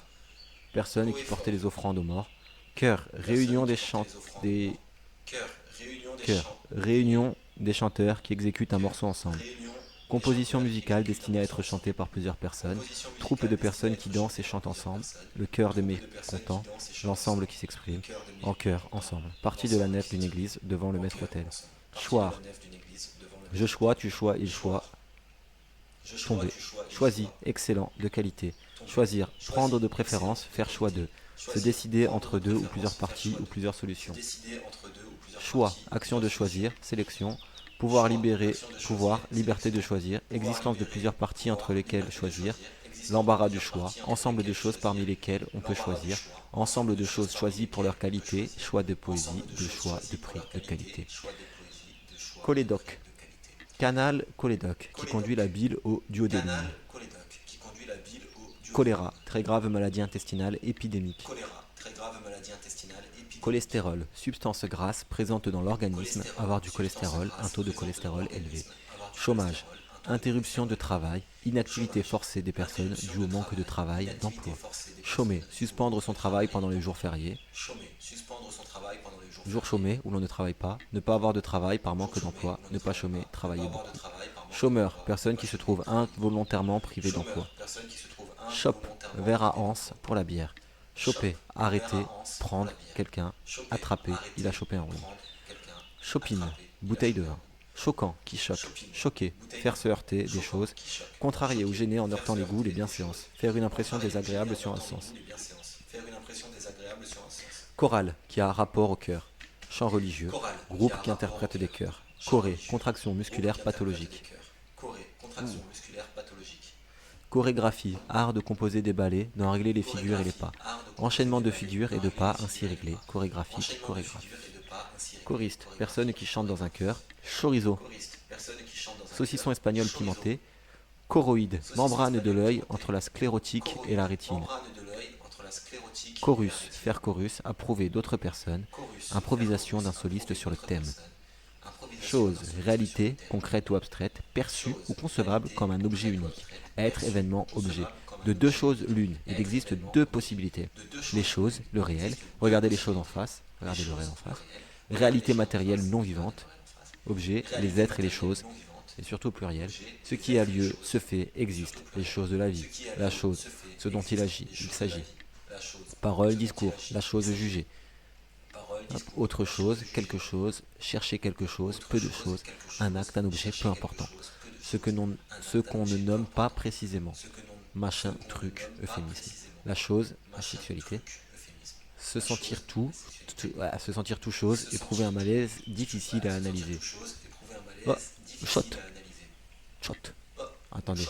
S1: personne qui portait les offrandes aux morts. Cœur, réunion des chants, des chœurs, réunion des chanteurs qui exécutent un morceau ensemble. Composition musicale destinée à être chantée par plusieurs personnes. Troupe de personnes qui dansent et chantent ensemble. Le chœur des mécontents. L'ensemble qui s'exprime. En chœur, ensemble. Partie de la nef d'une église devant le maître-autel. Choir. Je choix, tu choix, il choix. Tomber. Choisi, excellent, de qualité. Choisir, prendre de préférence, faire choix d'eux. Se décider entre deux ou plusieurs parties ou plusieurs solutions. Choix, action de choisir, sélection. Pouvoir libérer, pouvoir, liberté de choisir, existence de plusieurs parties entre lesquelles choisir, l'embarras du choix, ensemble de choses parmi lesquelles on peut choisir, ensemble de choses choisies pour leur qualité, choix de poésie, de choix, de prix, de qualité. Cholédoque, canal cholédoque, qui conduit la bile au duodénum. Choléra, très grave maladie intestinale épidémique. Cholestérol, substance grasse présente dans l'organisme, avoir du cholestérol, un taux de cholestérol élevé. Chômage, interruption de travail, inactivité forcée des personnes due au manque de travail, d'emploi. Chômer, suspendre son travail pendant les jours fériés. Jour chômé, où l'on ne travaille pas, ne pas avoir de travail par manque d'emploi, ne pas chômer, travailler beaucoup. Chômeur, personne qui se trouve involontairement privée d'emploi. Chope, verre à anse pour la bière. Choper, arrêter, prendre, quelqu'un, attraper, il a chopé un rhume. Chopine, bouteille de vin. Choquant, qui choque. Choquer, faire se heurter des choses. Contrarier ou gêner en heurtant les goûts, les bienséances. Faire une impression désagréable sur un sens. Chorale, qui a rapport au cœur. Chant religieux, groupe qui interprète des chœurs. Choré, contraction musculaire pathologique. Chorégraphie, art de composer des ballets, d'en régler les figures et les pas. Enchaînement de figures et de pas ainsi réglés. Chorégraphique, chorégraphe. Choriste, personne qui chante dans un chœur. Chorizo, saucisson espagnol pimenté. Choroïde, membrane de l'œil entre la sclérotique et la rétine. Chorus, faire chorus, approuver d'autres personnes. Improvisation d'un soliste sur le thème. Chose, réalité, concrète ou abstraite, perçue ou concevable comme un objet unique. Être, événement, objet. De deux choses l'une, il existe deux possibilités. Les choses, le réel, regardez les choses en face, regardez le réel en face. Réalité matérielle non vivante, objet, les êtres et les choses, et surtout au pluriel. Ce qui a lieu, se fait, existe, les choses de la vie, la chose, ce dont il agit, il s'agit. Parole, discours, la chose jugée. Autre chose, quelque chose, chercher quelque chose, peu de choses, un acte, un objet, peu important. Ce qu'on ne nomme pas précisément. Machin, truc, euphémisme. La chose, la sexualité. Se sentir se sentir tout chose, éprouver un malaise difficile à analyser. Oh, shot. Shot. Attendez.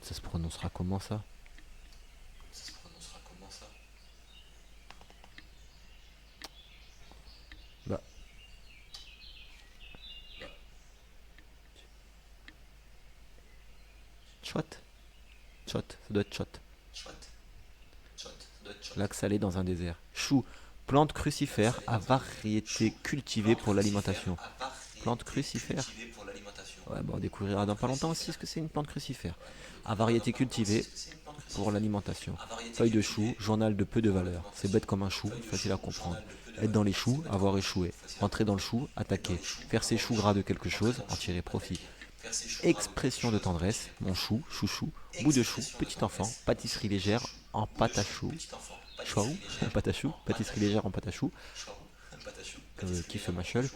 S1: Ça se prononcera comment ça? Bah. Shot. Shot, ça doit être shot. Lac salé dans un désert. Chou, plante crucifère à variété cultivée pour l'alimentation. Plante crucifère. Ouais, bon, on découvrira dans pas longtemps aussi ce que c'est une plante crucifère. À variété cultivée pour l'alimentation. Feuille de chou, journal de peu de valeur. C'est bête comme un chou, facile à comprendre. Être dans les choux, avoir échoué. Rentrer dans le chou, attaquer. Faire ses choux gras de quelque chose, en tirer profit. Expression de tendresse, mon chou, chouchou, bout de chou, petit enfant, pâtisserie légère en pâte à chou. Chouaou, en pâte à chou, pâtisserie légère en pâte à chou. Kiffe Machel.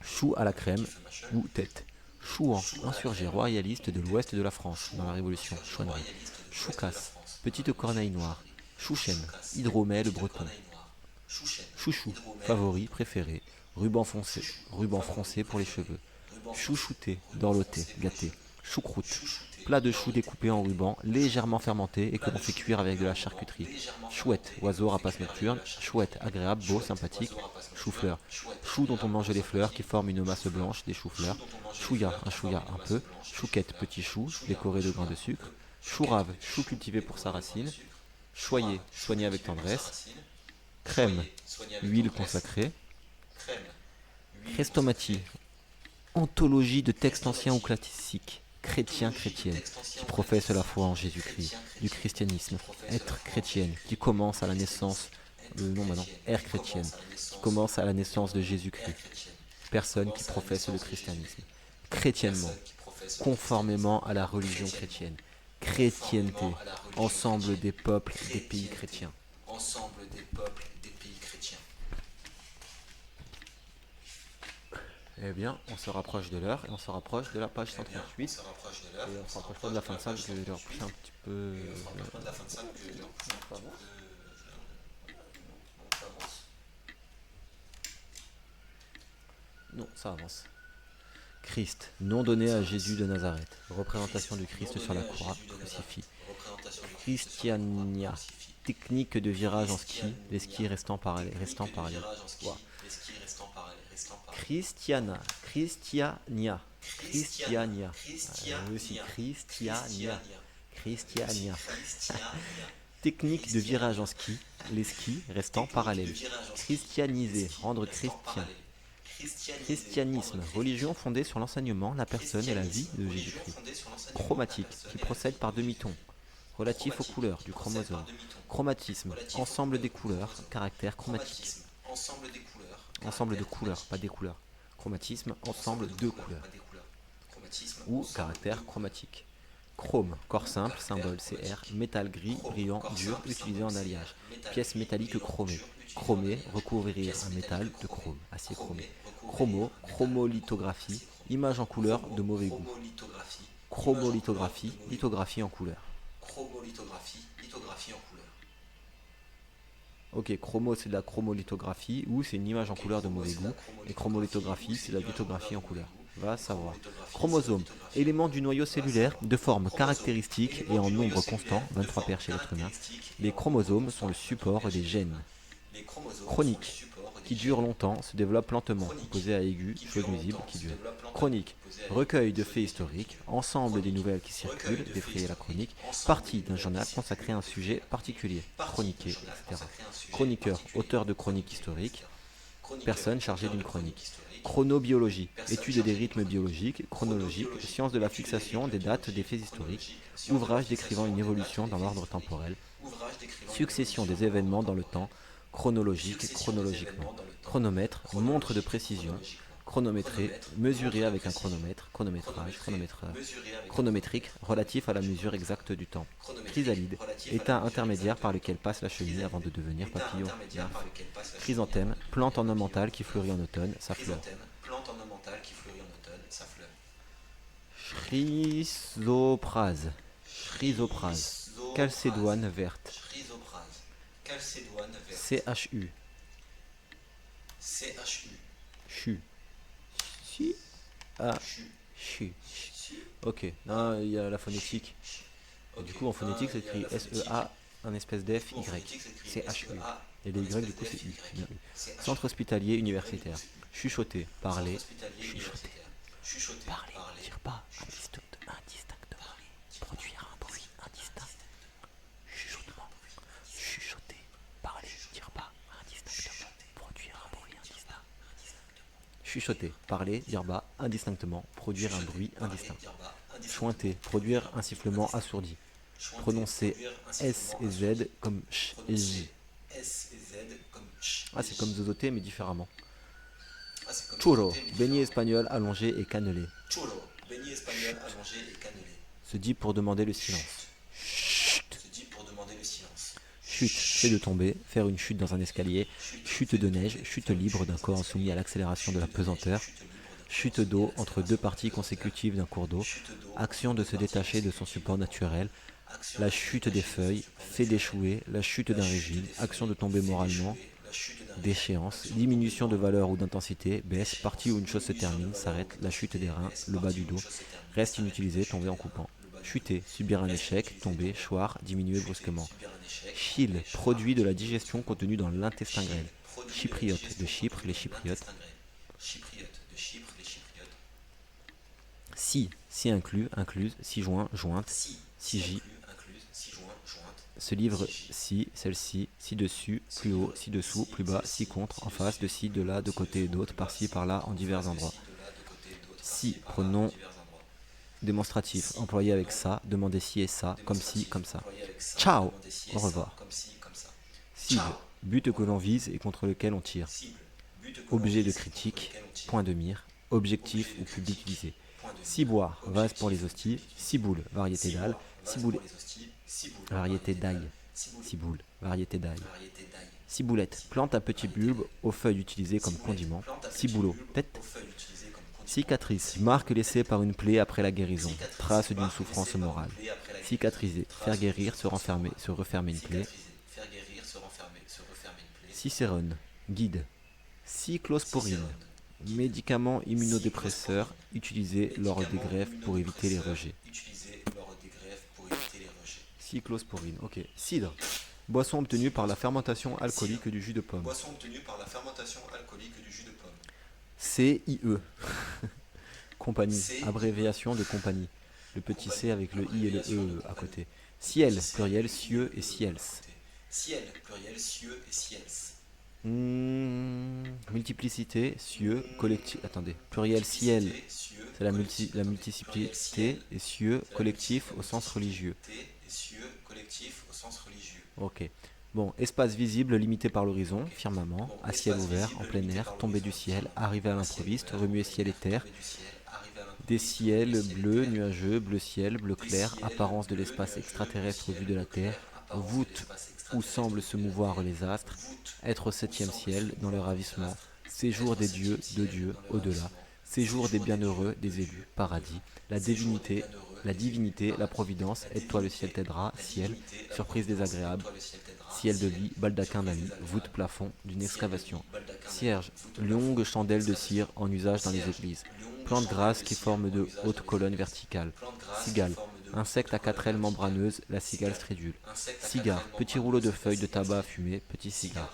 S1: Chou à la crème ou tête. Chouan, insurgé royaliste de l'ouest de la France, dans la Révolution, chouannerie. Choucasse, petite corneille noire. Chouchen, hydromel breton. Chouchou, favori, préféré. Ruban froncé pour les cheveux. Chouchouté, dorloté, gâté. Choucroute, plat de chou découpé en rubans, légèrement fermenté et que l'on fait cuire avec de la charcuterie. Chouette, oiseau rapace nocturne. Chouette, agréable, beau, sympathique. Chou-fleur, chou dont on mange les fleurs qui forment une masse blanche, des choux-fleurs. Chouïa un peu. Chouquette, petit chou, décoré de grains de sucre. Chourave, chou cultivé pour sa racine. Choyer, soigné avec tendresse. Crème, huile consacrée. Chrestomati, anthologie de textes anciens ou classiques, chrétienne, qui professe la foi en Jésus-Christ, du christianisme, être chrétienne, qui commence à la naissance, ère chrétienne, qui commence à la naissance de Jésus-Christ, personne qui professe le christianisme, chrétiennement, conformément à la religion chrétienne, chrétienté, ensemble des peuples des pays chrétiens. Eh bien, on se rapproche de l'heure et on se rapproche de la page 138. Et on se rapproche pas de la fin de ça, je vais leur pousser un petit peu. Non, ça avance. Christ, nom donné à Jésus de Nazareth. Représentation du Christ sur la croix, crucifix. Christiania, technique de virage en ski, les skis restant parallèles. Wow. Christiania. Aussi, Christiania. Technique de virage en ski, les skis restant parallèles. Christianiser, rendre chrétien. Christianisme, religion fondée sur l'enseignement, la personne et la vie de Jésus-Christ. Chromatique, qui procède par demi-ton. Relatif aux couleurs du chromosome. Chromatisme, ensemble des couleurs, caractère chromatique. Ensemble de couleurs, pas des couleurs. Chromatisme, ensemble de couleurs. Ou caractère chromatique. Chrome, corps simple, symbole CR, métal gris, brillant, dur, utilisé en alliage. Pièce métallique chromée. Chromé, recouvrir un métal de chrome, acier chromé. Chromo, chromolithographie, image en couleur de mauvais goût. Chromolithographie, lithographie en couleur. Ok, chromo c'est de la chromolithographie ou c'est une image en couleur de mauvais goût. Et chromolithographie c'est de la lithographie en couleur. Va savoir. Chromosome, élément du noyau cellulaire de forme caractéristique et en nombre constant, 23 paires chez l'être humain. Les chromosomes sont le support des gènes. Chronique, qui dure longtemps, se développe lentement, opposé à aigu, chose nuisible, qui dure. Chronique, recueil de faits historiques, ensemble des nouvelles qui circulent, défrayer la chronique, partie d'un journal consacré à un sujet particulier, chroniqué, etc. Chroniqueur, auteur de chroniques historiques, personne chargée d'une chronique. Chronobiologie, étude des rythmes biologiques, chronologique, science de la fixation des dates des faits historiques, ouvrage décrivant une évolution dans l'ordre temporel, succession des événements dans le temps, chronologique, chronologiquement. Chronomètre, montre de précision. Chronométré, mesuré avec un chronomètre, chronométrage, chronométrique, relatif à la mesure exacte du temps. Chrysalide, état intermédiaire par lequel passe la chenille avant de devenir papillon. Chrysanthème, plante ornementale qui fleurit en automne, sa fleur. Chrysoprase, calcédoine verte. CHU. Chu. Si. Ah. Chu. Ok. Non, il y a la phonétique. Et du coup, en phonétique, c'est écrit SEA, un espèce d'F, Y. CHU. Et les Y, du coup, c'est U. Bien U. Centre hospitalier universitaire. Chuchoter. Parler. Chuchoter. Parler. Dire pas. Indistinctement. Produire un bruit indistinct. Chuchotement. Chuchoter, parler, dire bas, indistinctement, produire un bruit indistinct. Chointer, produire un sifflement assourdi. Prononcer S et Z comme ch et j. Ah, c'est comme zozoter mais différemment. Churro, beignet espagnol allongé et cannelé. Se dit pour demander le silence. Chut. Chute, fait de tomber, faire une chute dans un escalier, chute de neige, chute libre d'un corps soumis à l'accélération de la pesanteur, chute d'eau entre deux parties consécutives d'un cours d'eau, action de se détacher de son support naturel, la chute des feuilles, fait d'échouer, la chute d'un régime, action de tomber moralement, déchéance, diminution de valeur ou d'intensité, baisse, partie où une chose se termine, s'arrête, la chute des reins, le bas du dos, reste inutilisé, tomber en coupant. Chuter, subir un échec, tomber, choir, diminuer brusquement. Chyle, produit de la digestion contenu dans l'intestin grêle. Chypriote, de Chypre, les Chypriotes. Si inclus, incluse, si joint, jointe, si j. Ce livre, si, celle-ci, ci-dessus, plus haut, ci-dessous, plus bas, ci contre, en face, de ci, de là, de côté, d'autre, par-ci, par-là, en divers endroits. Si, pronom démonstratif, employé avec ça, demander si et ça, comme si, comme ça. Ciao, au revoir. Cible, but que l'on vise et contre lequel on tire. Objet de critique, point de mire, objectif ou public visé. Ciboire, vase pour les hosties, ciboule, variété d'ail, ciboulette, variété d'ail, ciboule, variété d'ail. Ciboulette, plante à petits bulbes aux feuilles utilisées comme condiment. Ciboulot, tête. Cicatrice, marque laissée par une plaie après la guérison, trace d'une souffrance morale. Cicatriser, faire guérir, se refermer une plaie. Cicérone, guide. Cyclosporine, médicament immunodépresseur utilisé lors des greffes pour éviter les rejets. Cyclosporine, ok. Cidre, boisson obtenue par la fermentation alcoolique du jus de pomme. CIE, compagnie, abréviation de compagnie. Le petit C avec le I et le E à côté. Ciel, pluriel, cieux et ciels. Multiplicité, cieux, collectif. Attendez, pluriel ciel, c'est la multiplicité et cieux, collectif au sens religieux. Ok. Bon, espace visible limité par l'horizon, firmament, à ciel ouvert, en plein air, tombée du ciel, arrivée à l'improviste, remuer ciel et terre, des ciels bleus, nuageux, bleu ciel, bleu clair, apparence de l'espace extraterrestre vu de la Terre, voûte où semblent se mouvoir les astres, être au septième ciel, dans le ravissement, séjour des dieux, de Dieu, au-delà, séjour des bienheureux, des élus, paradis, la divinité, la providence, aide-toi le ciel t'aidera, ciel, surprise désagréable, ciel de lit, baldaquin d'un lit, voûte plafond d'une excavation, cierge, longue chandelle de cire en usage dans les églises, plante grasse qui forme de hautes colonnes verticales, cigale, insecte à 4 ailes membraneuses, la cigale stridule, cigare, petit rouleau de feuilles de tabac à fumer, petit cigare,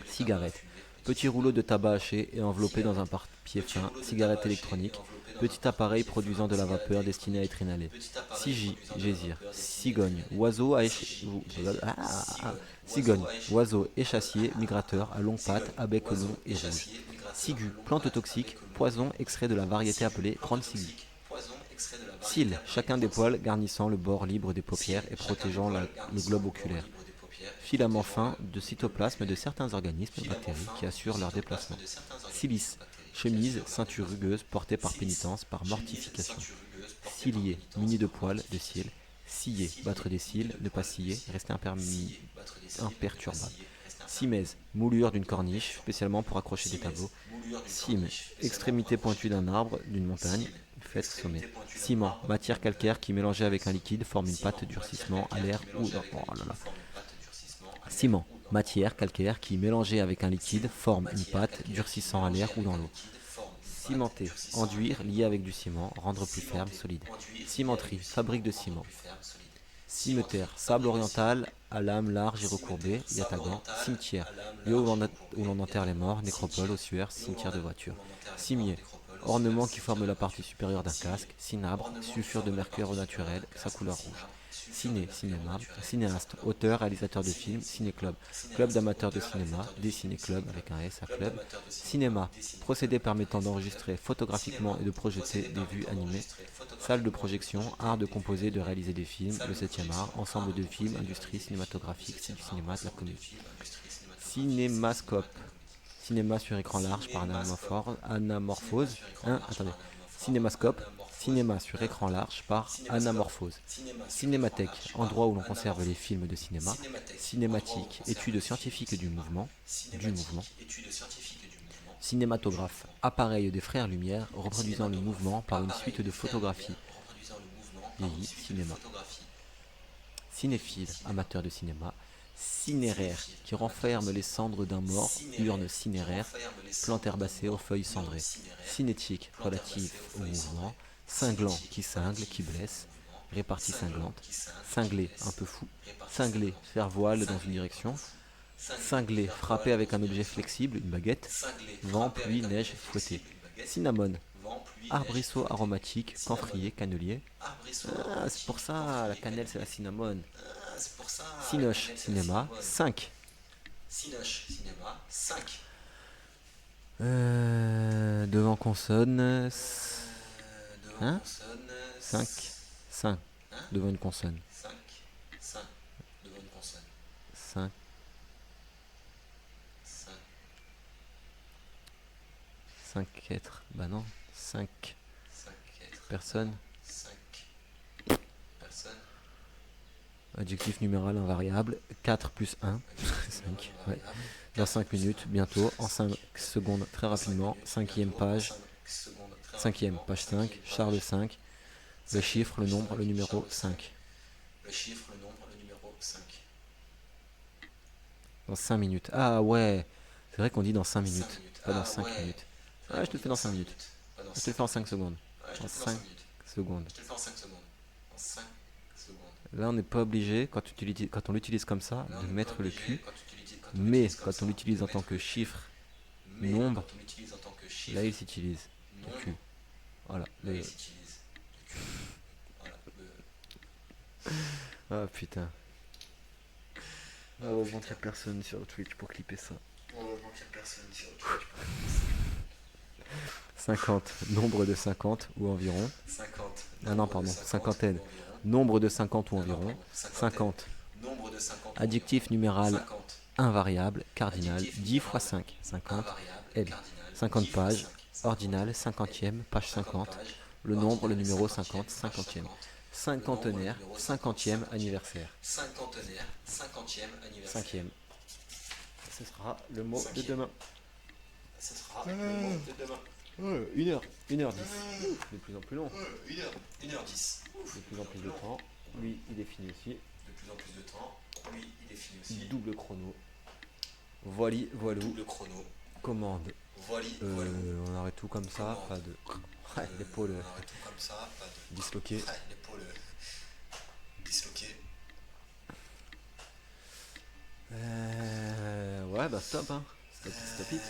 S1: cigarette, petit rouleau de tabac haché et enveloppé dans un papier fin, cigarette électronique, petit appareil produisant de la vapeur destiné à être inhalé. Gésir, cigogne, oiseau cigogne, oiseau échassier, migrateur, à longues pattes, à bec long et rouge. Ciguë, plante toxique, poison extrait de la variété appelée grande ciguë. Cils, chacun des poils garnissant le bord libre des paupières et protégeant le globe oculaire. Filament fin de cytoplasme de certains organismes bactéries qui assurent leur déplacement. Cilice, chemise, ceinture rugueuse portée par pénitence, par mortification. Cilier, muni de poils, de cils. Scier, battre des cils, ne pas scier, rester imperturbable. Cimèse, moulure d'une corniche, spécialement pour accrocher des tableaux. Cime, extrémité pointue d'un arbre, d'une montagne, fait sommet. Ciment, matière calcaire qui mélangée avec un liquide forme une pâte durcissement à l'air ou dans... Oh là là. Ciment, matière calcaire qui mélangée avec un liquide forme une pâte durcissant à l'air ou dans l'eau. Cimenter, enduire, lié avec du ciment, rendre plus ferme, solide. Cimenterie, fabrique de ciment. Cimetière, sable oriental à lame large et recourbée, yatagan. Cimetière, lieu où l'on enterre les morts, nécropole, ossuaire, cimetière de voiture. Cimier, Ornement qui forme la partie supérieure d'un casque. Cinabre, sulfure de mercure au naturel, sa couleur rouge. Ciné, cinéma, cinéaste, auteur, réalisateur de films, ciné-club, club d'amateurs de cinéma, des ciné-clubs avec un S à club, cinéma, procédé permettant d'enregistrer photographiquement et de projeter des vues animées, salle de projection, art de composer, de réaliser des films, le 7e art, ensemble de films, industrie cinématographique, c'est du cinéma, de la comédie. Cinémascope, cinéma sur écran large par anamorphose, attendez, cinémascope, cinéma sur écran large par anamorphose. Cinémathèque, endroit où l'on conserve les films de cinéma. Cinématique, étude scientifique du mouvement. Cinématographe, appareil des frères Lumière reproduisant le mouvement par une suite de photographies. Vieilli, cinéma. Cinéphile, amateur de cinéma. Cinéraire, qui renferme les cendres d'un mort, urne cinéraire, plante herbacée aux feuilles cendrées. Cinétique, relatif au mouvement. Cinglant, qui cingle, qui blesse. Répartie cinglante. Cinglé, un peu fou. Cinglé, faire voile dans une direction. Cinglé, frapper avec un objet flexible, une baguette. Vent, pluie, neige, fouetter. Cinnamon, arbrisseau aromatique, camphrier, cannelier. Ah, c'est pour ça, la cannelle c'est la cinnamon. Cinoche, cinéma, 5. Devant consonne. Hein 5. 5. Devant une consonne. 5. 5 êtres. Bah non. 5 personnes. Adjectif numéral invariable. 4 plus 1. 5. Ouais. Dans 5 minutes, bientôt. En 5 secondes, très rapidement. 5e page. 5e, page 5. Charles 5. Le chiffre, le nombre, le numéro 5. Dans 5 minutes. Ah ouais. C'est vrai qu'on dit dans 5 minutes. Pas dans 5 minutes. Ah, je te le fais dans 5 minutes. Je te le fais en 5 secondes. En 5 secondes. Là, on n'est pas obligé, quand on l'utilise comme ça, de mettre le Q. Mais quand on l'utilise en tant que chiffre, nombre, là, il s'utilise le Q. Voilà. Ah putain. Heureusement qu'il n'y a personne sur Twitch pour clipper ça. 50. Nombre de 50 ou environ. Ah non, pardon. Cinquantaine. Nombre de 50 ou environ. 50. Adjectif numéral invariable, cardinal. 10 x 5. 50. L. 50 pages. Ordinal. 50e. Page 50. Le nombre, le numéro 50. 50e. Cinquantenaire. 50e anniversaire. 5e. Ce sera le mot de demain. 1h10. De plus en plus long.
S2: 1h10.
S1: De plus en plus de temps. Lui, il est fini aussi. Double chrono. Voili, voilou. Commande. On arrête tout comme ça. Pas de. Ouais, l'épaule disloquée. Ouais, bah stop, hein. Stop it.